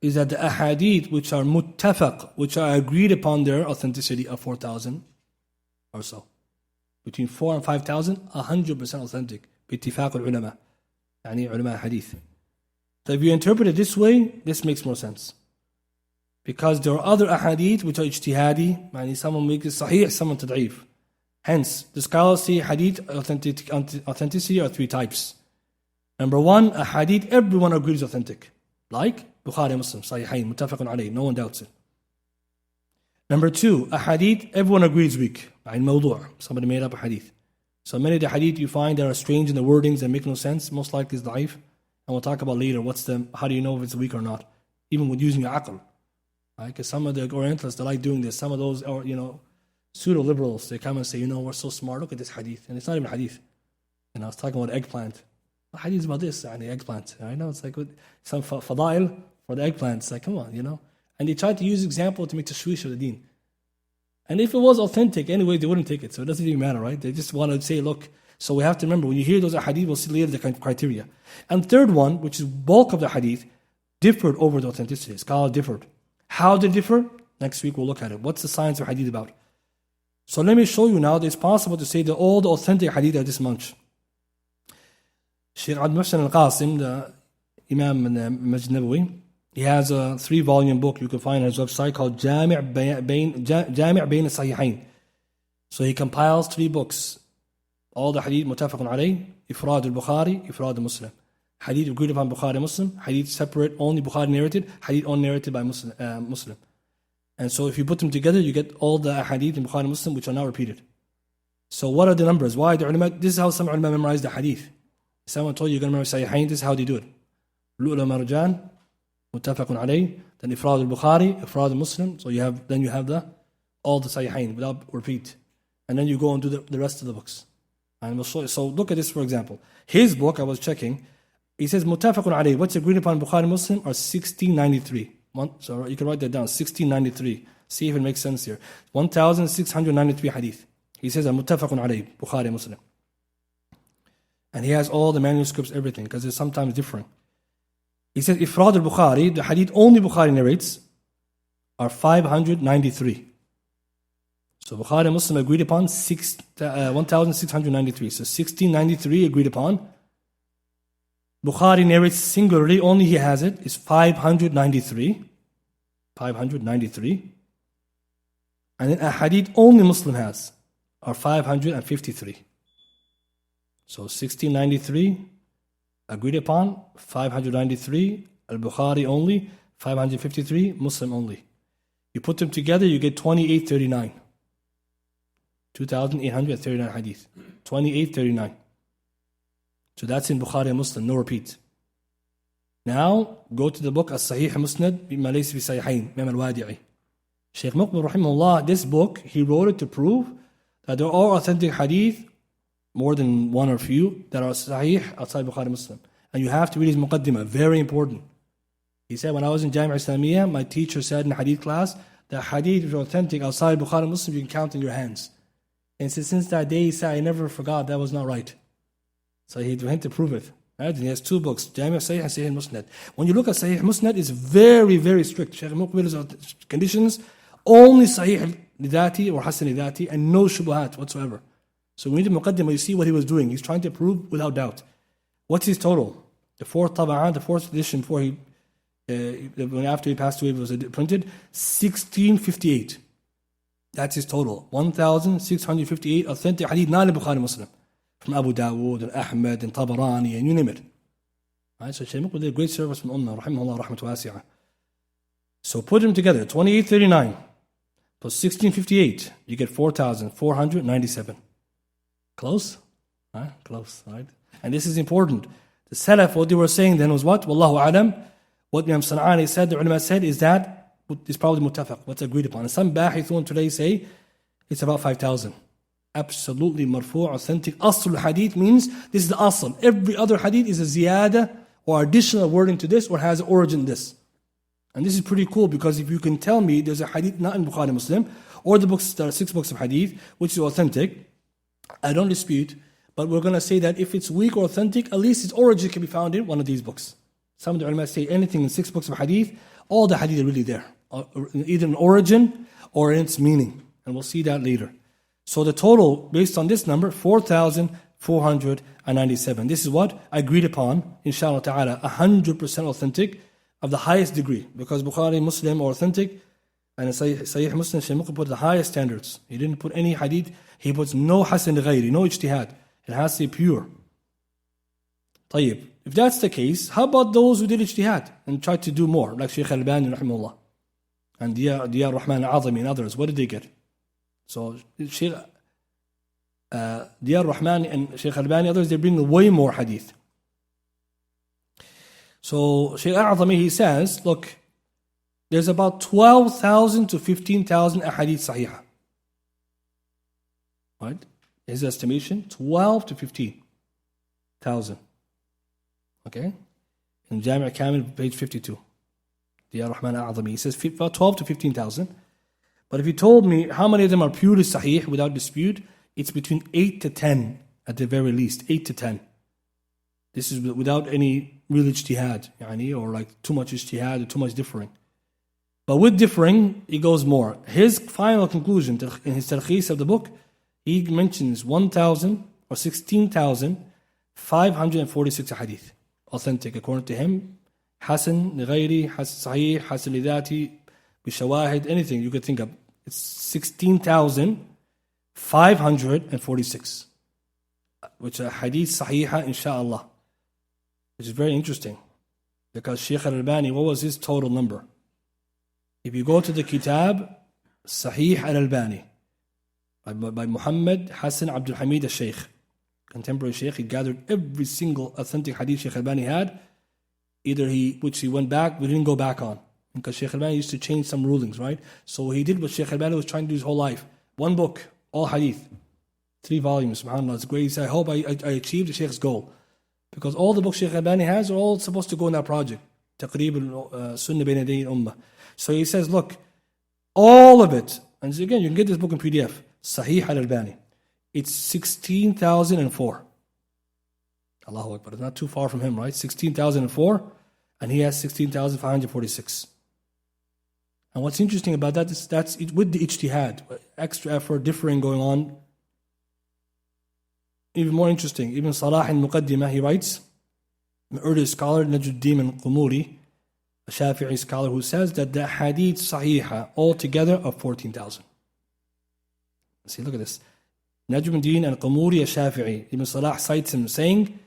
is that the ahadith which are muttafaq, which are agreed upon their authenticity, are 4,000 or so. Between 4 and 5,000, 100% authentic. باتفاق العلماء. يعني علماء hadith. So if you interpret it this way, this makes more sense. Because there are other ahadith which are ijtihadi, يعني someone makes it sahih, someone tad'if. Hence, the scholars say hadith authenticity are 3 types. Number 1, a hadith everyone agrees authentic. Like Bukhari, Muslim, Sahihain, Muttafaqun alayh, no one doubts it. Number 2, a hadith everyone agrees weak. عن موضوع, somebody made up a hadith. So many of the hadith you find that are strange in the wordings and make no sense, most likely is da'if. And we'll talk about later how do you know if it's weak or not, even with using your aql. Right? Because some of the Orientalists, they like doing this. Some of those are, pseudo-liberals, they come and say, we're so smart, look at this hadith. And it's not even hadith. I was talking about eggplant. What hadith is about this? And the eggplant. I know, it's like some fadail for the eggplant. It's like, come on, And they try to use example to make tashwish of the deen. And if it was authentic, anyway, they wouldn't take it. So it doesn't even matter, right? They just want to say, look. So we have to remember, when you hear those hadith, we'll see later the kind of criteria. And third one, which is bulk of the hadith, differed over the authenticity. Scholars differed. How did it differ? Next week we'll look at it. What's the science of hadith about? So let me show you now that it's possible to say that all the authentic hadith are this much. Shaykh Abdul al-Qasim, the Imam in Masjid Nabawi, he has a 3-volume book you can find on his website called Jami' Bayn al-Sahihain. So he compiles 3 books. All the hadith muttafaqun alayh, Ifrad al-Bukhari, Ifrad al-Muslim. Hadith agreed upon Bukhari Muslim, hadith separate, only Bukhari narrated, hadith only narrated by Muslim. And so if you put them together, you get all the hadith in Bukhari Muslim which are not repeated. So what are the numbers? Why the ulama? This is how some ulama memorize the hadith. Someone told you you're going to memorize Sahihain, this is how they do it. Lu'la Marjan, Muttafaqun alayh, then Ifrad al-Bukhari, Ifrad al-Muslim, so you have all the Sahihain without repeat. And then you go and do the rest of the books. And we'll show you. So look at this for example. His book, I was checking, he says Muttafaqun alayh, what's agreed upon Bukhari and Muslim are 1693. So you can write that down, 1693. See if it makes sense here. 1,693 hadith. He says Muttafaqun alayh, Bukhari and Muslim. And he has all the manuscripts, everything, because it's sometimes different. He says, Ifrad al-Bukhari, the hadith only Bukhari narrates, are 593. So Bukhari and Muslim agreed upon 1,693. So 1693 agreed upon. Bukhari narrates singularly, only he has it, is 593. 593. And then a hadith only Muslim has are 553. So 1693 agreed upon, 593, Al-Bukhari only, 553, Muslim only. You put them together, you get 2839. 2,839 hadith. 2839. So that's in Bukhari and Muslim, no repeat. Now, go to the book As-Sahih Musnad bima laysa bi Sahihain, Imam Al-Wadi'i. Shaykh Muqbil rahimahullah, this book, he wrote it to prove that there are authentic hadith, more than one or few, that are Sahih outside Bukhari and Muslim. And you have to read his Muqaddimah, very important. He said, when I was in Jamia Islamiyah, my teacher said in hadith class, that hadith is authentic outside Bukhari and Muslim, you can count in your hands. And since that day, he said, I never forgot, that was not right. So he went to prove it. Right? And he has two books, Jamia Sahih and Sahih Musnad. When you look at Sahih Musnad, it's very, very strict. Shaykh Muqbil's conditions, only Sahih Lidati or Hassan Lidati, and no Shubuhat whatsoever. So when you read the Muqaddimah, you see what he was doing. He's trying to prove without doubt. What's his total? The fourth Taba'an, the fourth edition before after he passed away, it was printed, 1658. That's his total. 1,658 authentic hadith, not in Bukhari Muslim. From Abu Dawood and Ahmed and Tabarani and you name it. Right? So Shaykh Muqbil did a great service from Ummah, rahimahullah, rahmatu wasi'ah. So put them together, 2839 plus 1658, you get 4,497. Close? Right? Close, right? And this is important. The Salaf, what they were saying then was what? Wallahu alam. What Imam San'ani said, the ulama said, is that it's probably muttafaq, what's agreed upon. And some bahithun today say it's about 5,000. Absolutely marfu', authentic. Asl hadith means this is the asl. Every other hadith is a ziyada or additional wording to this or has origin this. And this is pretty cool because if you can tell me there's a hadith not in Bukhari Muslim or the books, there are 6 books of hadith which is authentic, I don't dispute, but we're going to say that if it's weak or authentic, at least its origin can be found in one of these books. Some of the ulama say anything in 6 books of hadith, all the hadith are really there, either in origin or in its meaning. And we'll see that later. So the total, based on this number, 4,497. This is what I agreed upon, inshallah ta'ala, 100% authentic of the highest degree. Because Bukhari, Muslim are authentic, and Sahih Muslim, Shaykh Muqbil put the highest standards. He didn't put any hadith, he puts no hasan ghayri, no ijtihad. It has to be pure. طيب. If that's the case, how about those who did ijtihad and tried to do more, like Shaykh Al-Albani rahimahullah, and Diyar Rahman Al-Azami and others, what did they get? So Shaykh Diyar Rahman and Shaykh Al-Albani, others, they bring way more hadith. So Shaykh Al-Azami, he says, look, there's about 12,000 to 15,000 ahadith sahihah. Right? His estimation, 12 to 15,000. Okay? In Jami' Kamil, page 52. Diyar Rahman Al-Azami, he says about 12 to 15,000. But if you told me how many of them are purely sahih without dispute, it's between 8 to 10 at the very least. 8 to 10. This is without any real ijtihad, or like too much ijtihad or too much differing. But with differing, it goes more. His final conclusion in his talkhis of the book, he mentions 1,000 or 16,546 hadith. Authentic, according to him. Hasan, Ghairi, Sahih, Hasan Lidati, Bishawahid, anything you could think of. It's 16,546. Which are hadith sahiha, inshaAllah. Which is very interesting. Because Shaykh Al-Albani, what was his total number? If you go to the kitab, Sahih Al-Albani, by Muhammad Hassan Abdul Hamid al-Shaykh, contemporary Shaykh, he gathered every single authentic hadith Shaykh Al-Albani had, which he went back, we didn't go back on. Because Shaykh Al-Albani used to change some rulings, right? So he did what Shaykh Al-Albani was trying to do his whole life. One book, all hadith. 3 volumes, subhanAllah, it's great. He said, I hope I achieved the Shaykh's goal. Because all the books Shaykh Al-Albani has are all supposed to go in that project. Taqreeb al-Sunnah bayna yaday al-Ummah. So he says, look, all of it, and again, you can get this book in PDF, Sahih Al-Albani. It's 16,004. Allahu Akbar, it's not too far from him, right? 16,004, and he has 16,546. And what's interesting about that is that's with the ijtihad, extra effort, differing going on. Even more interesting, Ibn Salah in Muqaddimah, he writes, an early scholar, Najmuddin al-Qumuri, a Shafi'i scholar, who says that the hadith sahiha altogether are 14,000. See, look at this. Najmuddin al-Qumuri, a Shafi'i, Ibn Salah cites him saying,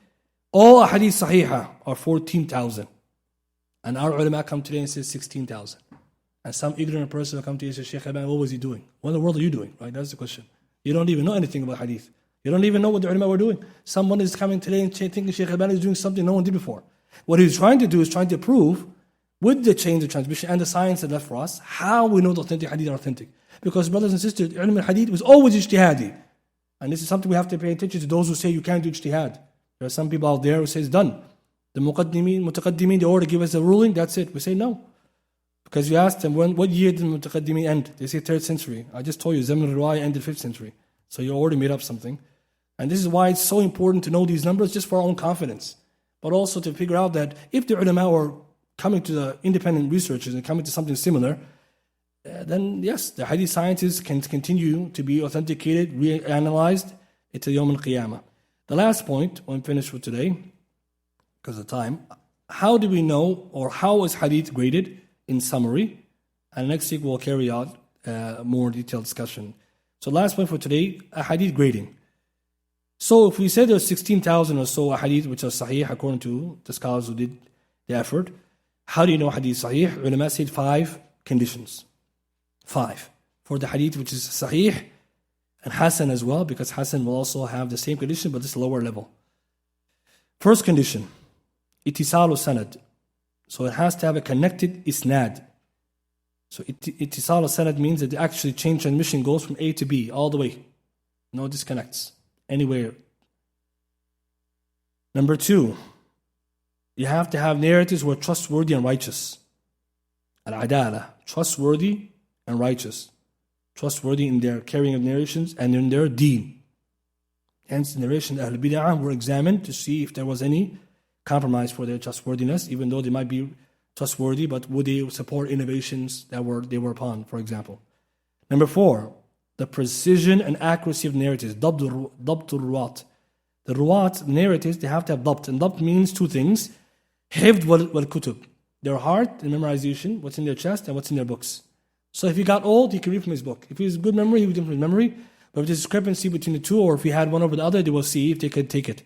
all hadith sahiha are 14,000. And our ulama come today and say 16,000. And some ignorant person will come to you and say, Shaykh Alban, what was he doing? What in the world are you doing? Right? That's the question. You don't even know anything about hadith. You don't even know what the ulama were doing. Someone is coming today and thinking Shaykh Alban is doing something no one did before. What he's trying to do is trying to prove, with the chains of transmission and the science that left for us, how we know the authentic hadith are authentic. Because brothers and sisters, ilm al-hadith was always ijtihadi. And this is something we have to pay attention to, those who say you can't do ijtihad. There are some people out there who say it's done. The mutaqaddimin, they already give us a ruling, that's it. We say no. Because you ask them, what year did mutaqaddimin end? They say 3rd century. I just told you, Zaman al-Riwayah ended 5th century. So you already made up something. And this is why it's so important to know these numbers just for our own confidence. But also to figure out that if the ulama were coming to the independent researchers and coming to something similar, then yes, the hadith sciences can continue to be authenticated, reanalyzed until Yawm al-Qiyamah. The last point, when finished with today, because of time, how do we know, or how is hadith graded in summary? And next week we'll carry out more detailed discussion. So last point for today, hadith grading. So if we say there's 16,000 or so hadith which are sahih according to the scholars who did the effort, how do you know hadith sahih? Ulama said 5 conditions. 5. For the hadith which is sahih, and Hassan as well, because Hassan will also have the same condition but it's lower level. First condition, ittisalu sanad. So it has to have a connected isnad. So ittisalu sanad means that the actually chain transmission goes from A to B all the way. No disconnects anywhere. Number 2, you have to have narratives who are trustworthy and righteous. Al-adala, trustworthy and righteous. Trustworthy in their carrying of narrations and in their deen. Hence, the narration of Ahl-Bid'ah were examined to see if there was any compromise for their trustworthiness, even though they might be trustworthy, but would they support innovations that they were upon, for example. Number 4, the precision and accuracy of narratives. Dabtul ruwat. The ruwat, narratives, they have to have dabt. And dabt means 2 things. Hifd wal kutub. Their heart and memorization, what's in their chest and what's in their books. So if he got old, he can read from his book. If he has good memory, he would read from his memory. But if there's a discrepancy between the 2, or if he had one over the other, they will see if they could take it.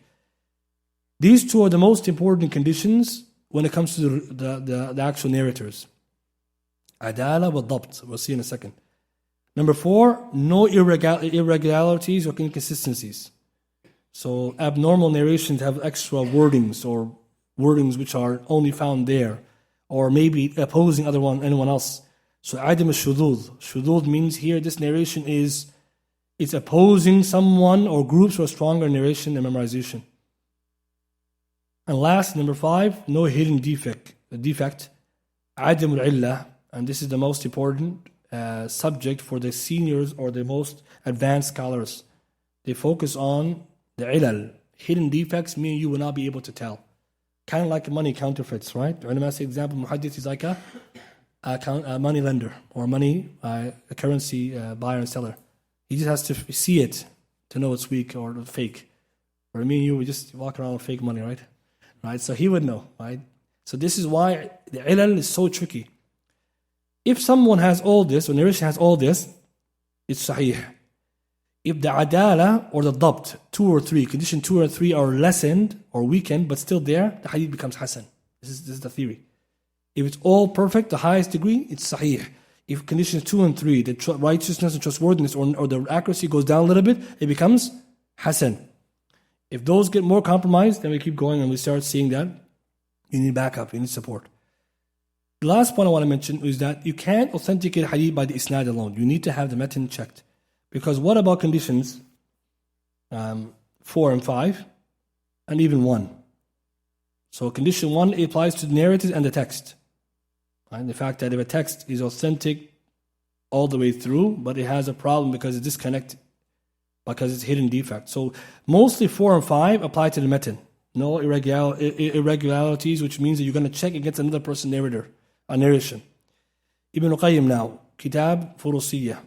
These 2 are the most important conditions when it comes to the actual narrators. Adala wa dabt. We'll see in a second. Number 4, no irregularities or inconsistencies. So abnormal narrations have extra wordings, or wordings which are only found there, or maybe opposing anyone else. So adam al-shudud. Shudud means here this narration is opposing someone or groups who are stronger in narration and memorization. And last, number 5, no hidden defect. Adam al-illah, and this is the most important subject for the seniors or the most advanced scholars. They focus on the ilal. Hidden defects mean you will not be able to tell. Kind of like money counterfeits, right? The ulama say, example, muhaddith is like a money lender, or a currency buyer and seller. He just has to see it to know it's weak or fake. Or me and you, we just walk around with fake money, right? Right? So he would know, right? So this is why the ilal is so tricky. If someone has all this, or narration has all this, it's sahih. If the adala or the dabt, 2 or 3, condition 2 or 3 are lessened or weakened, but still there, the hadith becomes hasan. This is the theory. If it's all perfect, the highest degree, it's sahih. If conditions 2 and 3, the righteousness and trustworthiness or the accuracy goes down a little bit, it becomes hasan. If those get more compromised, then we keep going and we start seeing that you need backup, you need support. The last point I want to mention is that you can't authenticate hadith by the isnad alone. You need to have the matan checked. Because what about conditions 4 and 5 and even 1? So condition 1 applies to the narrative and the text. Right? The fact that if a text is authentic all the way through, but it has a problem because it's disconnected, because it's hidden defect. So mostly 4 and 5 apply to the matan. No irregularities, which means that you're going to check against another person's narration. Ibn Qayyim now, Kitab Furusiyya.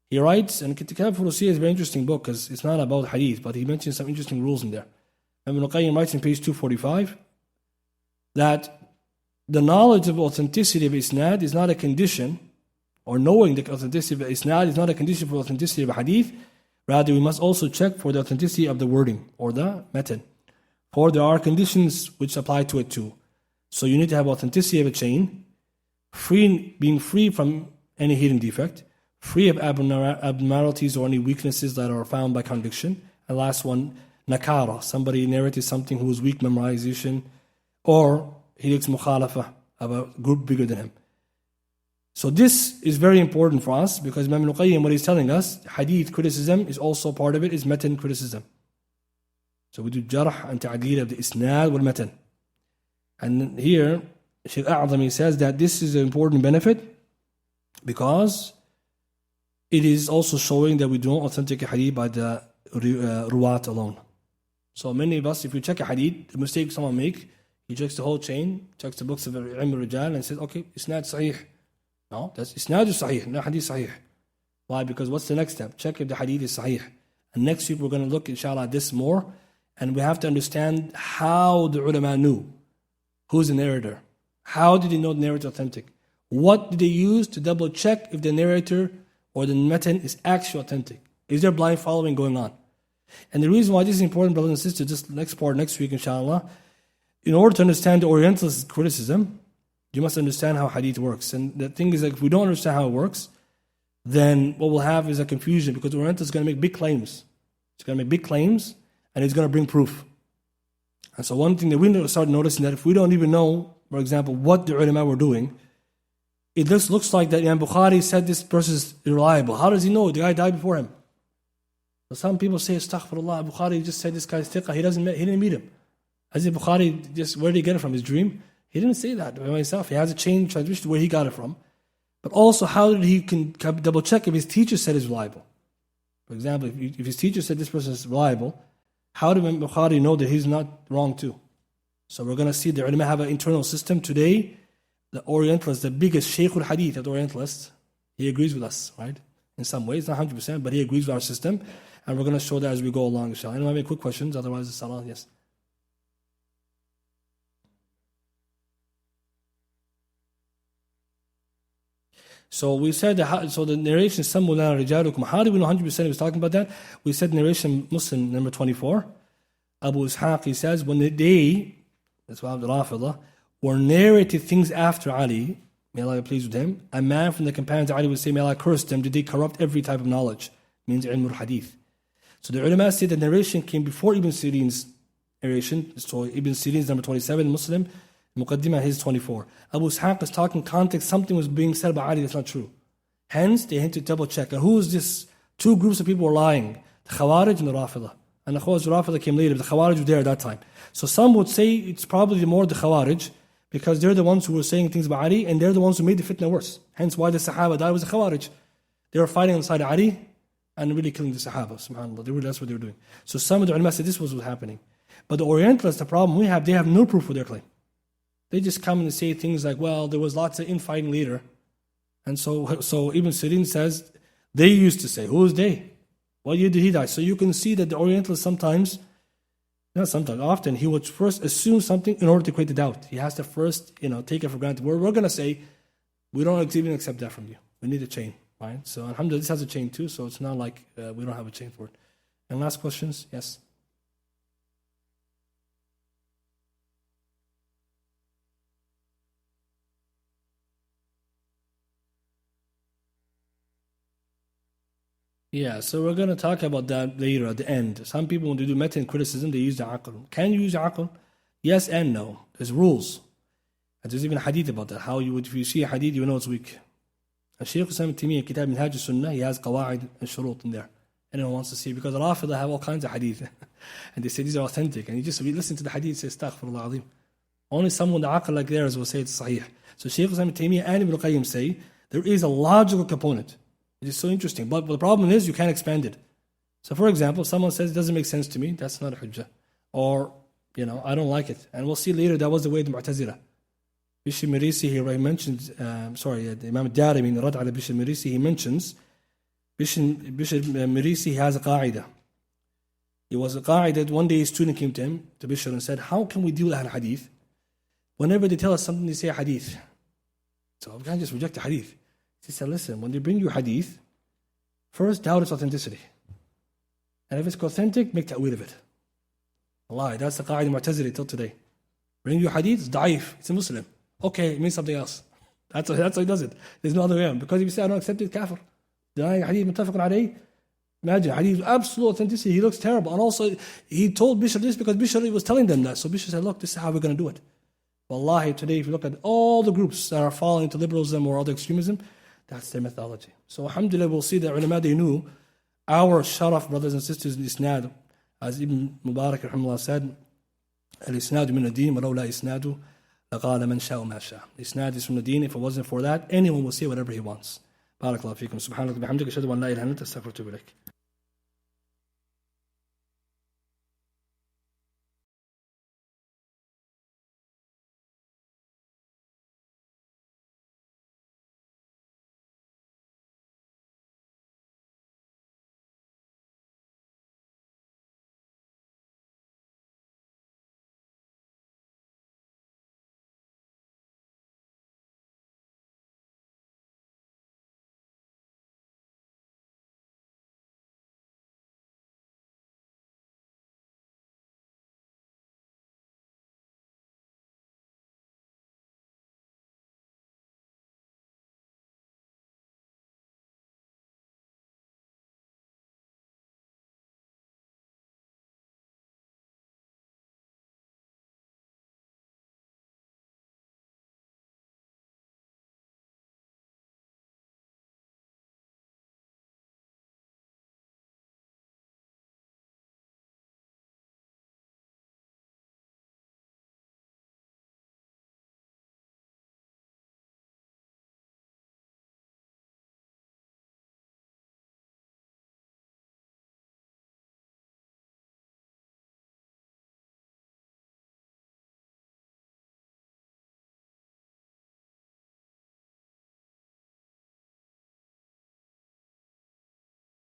He writes, and Kitab Furusiyya is a very interesting book because it's not about hadith, but he mentions some interesting rules in there. Ibn Qayyim writes in page 245 that the knowledge of authenticity of isnad is not a condition, or knowing the authenticity of isnad is not a condition for authenticity of hadith. Rather, we must also check for the authenticity of the wording or the matan. For there are conditions which apply to it too. So you need to have authenticity of a chain, being free from any hidden defect, free of abnormalities or any weaknesses that are found by contradiction. And last one, nakara, somebody narrated something who was weak memorization, or he makes mukhalafa of a group bigger than him. So this is very important for us because Imam al-Qayyim, what he's telling us, hadith criticism is also part of it, is matan criticism. So we do jarh and ta'adeel of the isnad wal matan. And here, Shaykh A'zami says that this is an important benefit because it is also showing that we don't authenticate hadith by the ruwat alone. So many of us, if you check a hadith, the mistake someone make, he checks the whole chain, checks the books of Ilm al-Rijal and says, okay, isnad sahih. No, that's isnad is sahih, not hadith sahih. Why? Because what's the next step? Check if the hadith is sahih. And next week we're going to look, inshallah, at this more. And we have to understand how the ulama knew who's the narrator. How did they know the narrator is authentic? What did they use to double check if the narrator or the matan is actually authentic? Is there blind following going on? And the reason why this is important, brothers and sisters, this next part next week, inshallah, in order to understand the Orientalist criticism, you must understand how hadith works. And the thing is that if we don't understand how it works, then what we'll have is a confusion because the Oriental is going to make big claims. It's going to make big claims and it's going to bring proof. And so one thing that we need to start noticing that if we don't even know, for example, what the ulama were doing, it just looks like that Imam Bukhari said this person is reliable. How does he know? The guy died before him. So some people say, astaghfirullah, Bukhari just said this guy's thiqah. He didn't meet him. As if Bukhari, just where did he get it from? His dream? He didn't say that by himself. He has a chain transmission where he got it from. But also, how did he double check if his teacher said he's reliable? For example, if his teacher said this person is reliable, how did Bukhari know that he's not wrong too? So we're going to see the ulama have an internal system. Today, the Orientalists, the biggest Shaykh al-Hadith of the Orientalists, he agrees with us, right? In some ways, not 100%, but he agrees with our system. And we're going to show that as we go along, inshallah. Anyone have any quick questions? Otherwise, it's salah, yes. So we said, so the narration, Sammulana Rijalukum, how do we know 100% he was talking about that? We said narration Muslim number 24. Abu Ishaq, he says, when they, that's why Abdul Rafidah, were narrated things after Ali, may Allah be pleased with him, a man from the companions of Ali would say, may Allah curse them, did they corrupt every type of knowledge? Means ilm al-hadith. So the ulama say the narration came before Ibn Sirin's narration. So Ibn Sirin's number 27, Muslim, Muqaddimah his 24. Abu Ishaq is talking context, something was being said by Ali that's not true. Hence, they had to double check. And who is this? Two groups of people were lying. The Khawarij and the Rafidah. And the Rafidah came later, but the Khawarij were there at that time. So some would say it's probably more the Khawarij, because they're the ones who were saying things about Ali, and they're the ones who made the fitna worse. Hence why the Sahaba died was the Khawarij. They were fighting on the side of Ali, and really killing the Sahaba, subhanAllah. That's what they were doing. So some of the ulama said this was what was happening. But the Orientalists, the problem we have, they have no proof for their claim. They just come and say things like, well, there was lots of infighting later. And so Ibn Sirin says, they used to say, who is they? What year did he die? So you can see that the Orientalists sometimes, not sometimes, often, he would first assume something in order to create the doubt. He has to first, take it for granted. We're going to say, we don't even accept that from you. We need a chain, right? So alhamdulillah, this has a chain too, so it's not like we don't have a chain for it. And last questions? Yes? Yeah, so we're going to talk about that later at the end. Some people, when they do matan criticism, they use the aql. Can you use the aql? Yes and no. There's rules. And there's even a hadith about that. How you would, if you see a hadith, you know it's weak. And Shaykh Islam Taymiyyah, Kitab Minhaj al-Sunnah, he has qawa'id and shurut in there. Anyone wants to see, because the Rafidah have all kinds of hadith. And they say these are authentic. And you just listen to the hadith and say, astaghfirullah azim. Only someone the aql like theirs will say it's sahih. So Shaykh Islam Taymiyyah and Ibn Qayyim say, there is a logical component. It is so interesting. But the problem is you can't expand it. So for example, someone says it doesn't make sense to me, that's not a hujjah. Or, I don't like it. And we'll see later that was the way of the Mu'tazila. Bishr Mirisi here, he mentions, the Imam Darimi in Rad ala Bishr Mirisi, he mentions, Bishr Mirisi has a qa'idah. It was a qa'idah, one day a student came to him, to Bishr, and said, how can we deal with Ahl Hadith? Whenever they tell us something, they say hadith. So we can't just reject the hadith. He said, listen, when they bring you hadith, first doubt its authenticity. And if it's authentic, make ta'wil of it. Allah, that's the qa'idah Mu'tazili till today. Bring you hadith, it's da'if, it's a Muslim. Okay, it means something else. That's how he does it. There's no other way around. Because if you say, I don't accept it, kafir. Denying hadith muttafaqun alayh. Imagine, hadith absolute authenticity, he looks terrible. And also, he told Bishr this because Bishr was telling them that. So Bishr said, look, this is how we're going to do it. Wallahi, today, if you look at all the groups that are falling into liberalism or other extremism, that's their methodology. So alhamdulillah, we'll see that ulama, they knew our sharaf brothers and sisters in Isnad, as Ibn Mubarak rahimahullah said, Al-Isnadu min ad-din, wa lawla isnadu, laqala man sha'u ma sha'. Isnad is from the deen. If it wasn't for that, anyone will say whatever he wants. Barakallahu feekum. Subhanallah, bihamdika, ashhadu an la ilaha illa anta, astaghfiruka wa atubu ilaik.